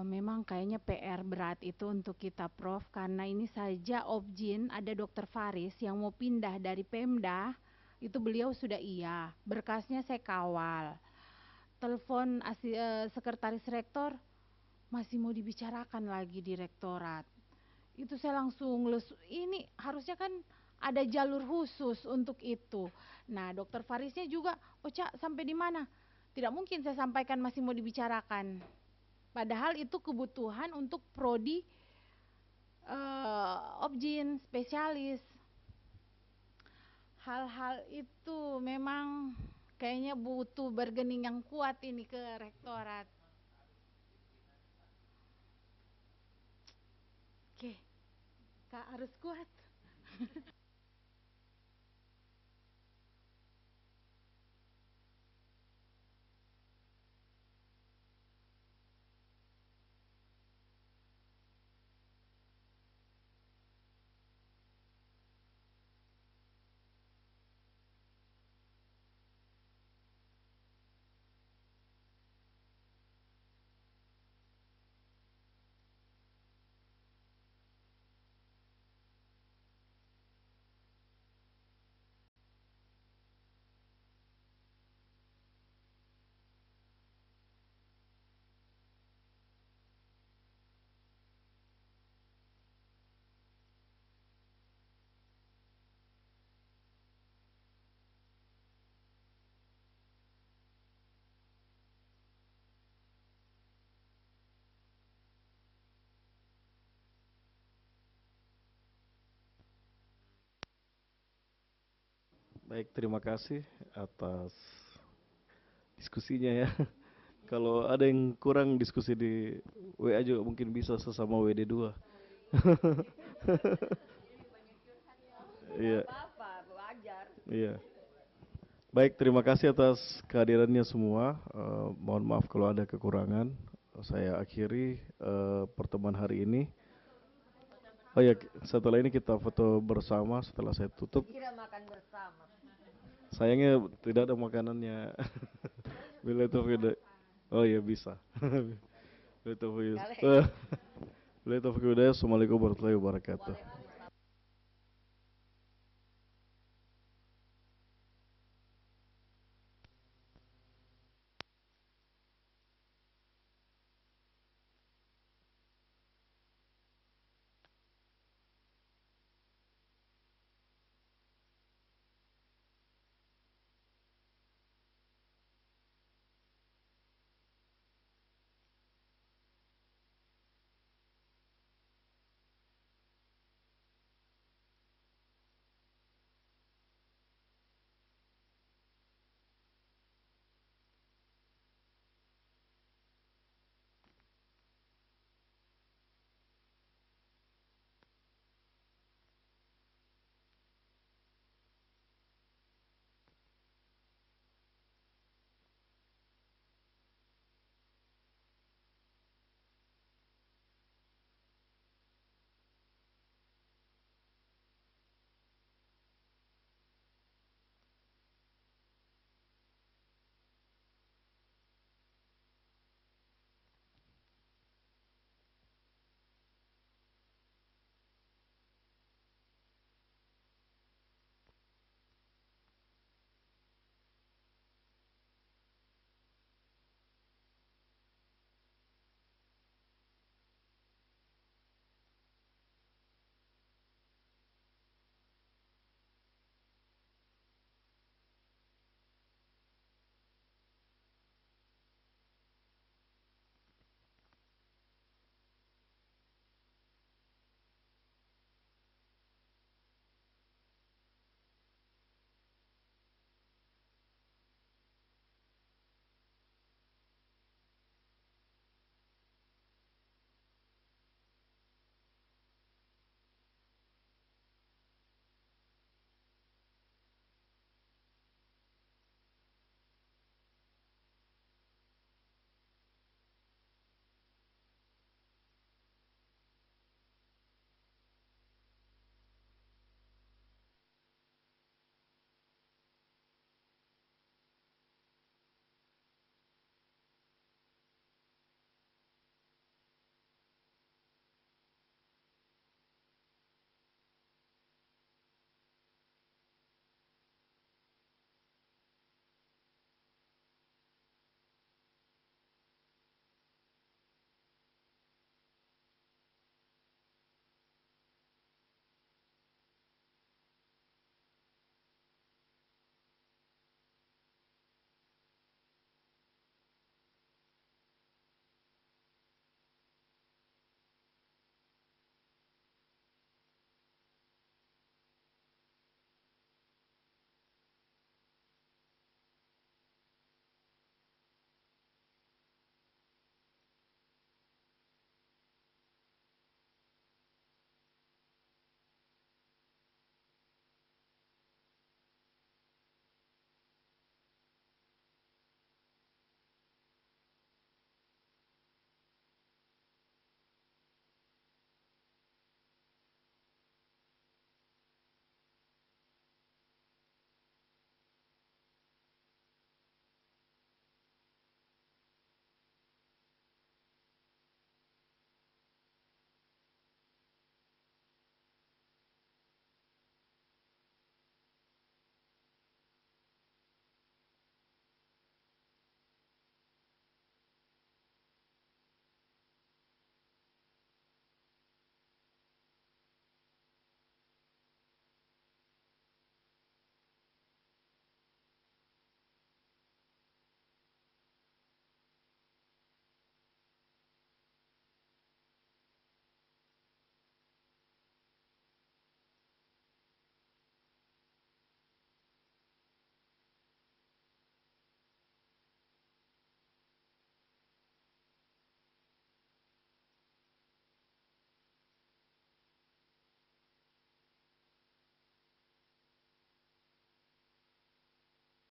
Memang kayaknya PR berat itu untuk kita Prof, karena ini saja Objin ada Dokter Faris yang mau pindah dari Pemda, itu beliau sudah iya, berkasnya saya kawal. Telepon sekretaris rektor, masih mau dibicarakan lagi di rektorat. Itu saya langsung ini harusnya kan ada jalur khusus untuk itu. Nah, Dokter Farisnya juga, Oca sampai di mana? Tidak mungkin saya sampaikan masih mau dibicarakan. Padahal itu kebutuhan untuk prodi Objin spesialis. Hal-hal itu memang kayaknya butuh bargaining yang kuat ini ke rektorat. Oke, Kak harus kuat. Baik, terima kasih atas diskusinya ya. Kalau ada yang kurang diskusi di WA juga mungkin bisa sesama WD2. Iya. Iya. Baik, terima kasih atas kehadirannya semua. Mohon maaf kalau ada kekurangan. Saya akhiri pertemuan hari ini. Oh ya, setelah ini kita foto bersama setelah saya tutup. Kira makan bersama. Sayangnya tidak ada makanannya. Bila itu tidak. Oh ya bisa. Bila itu Assalamualaikum warahmatullahi wabarakatuh.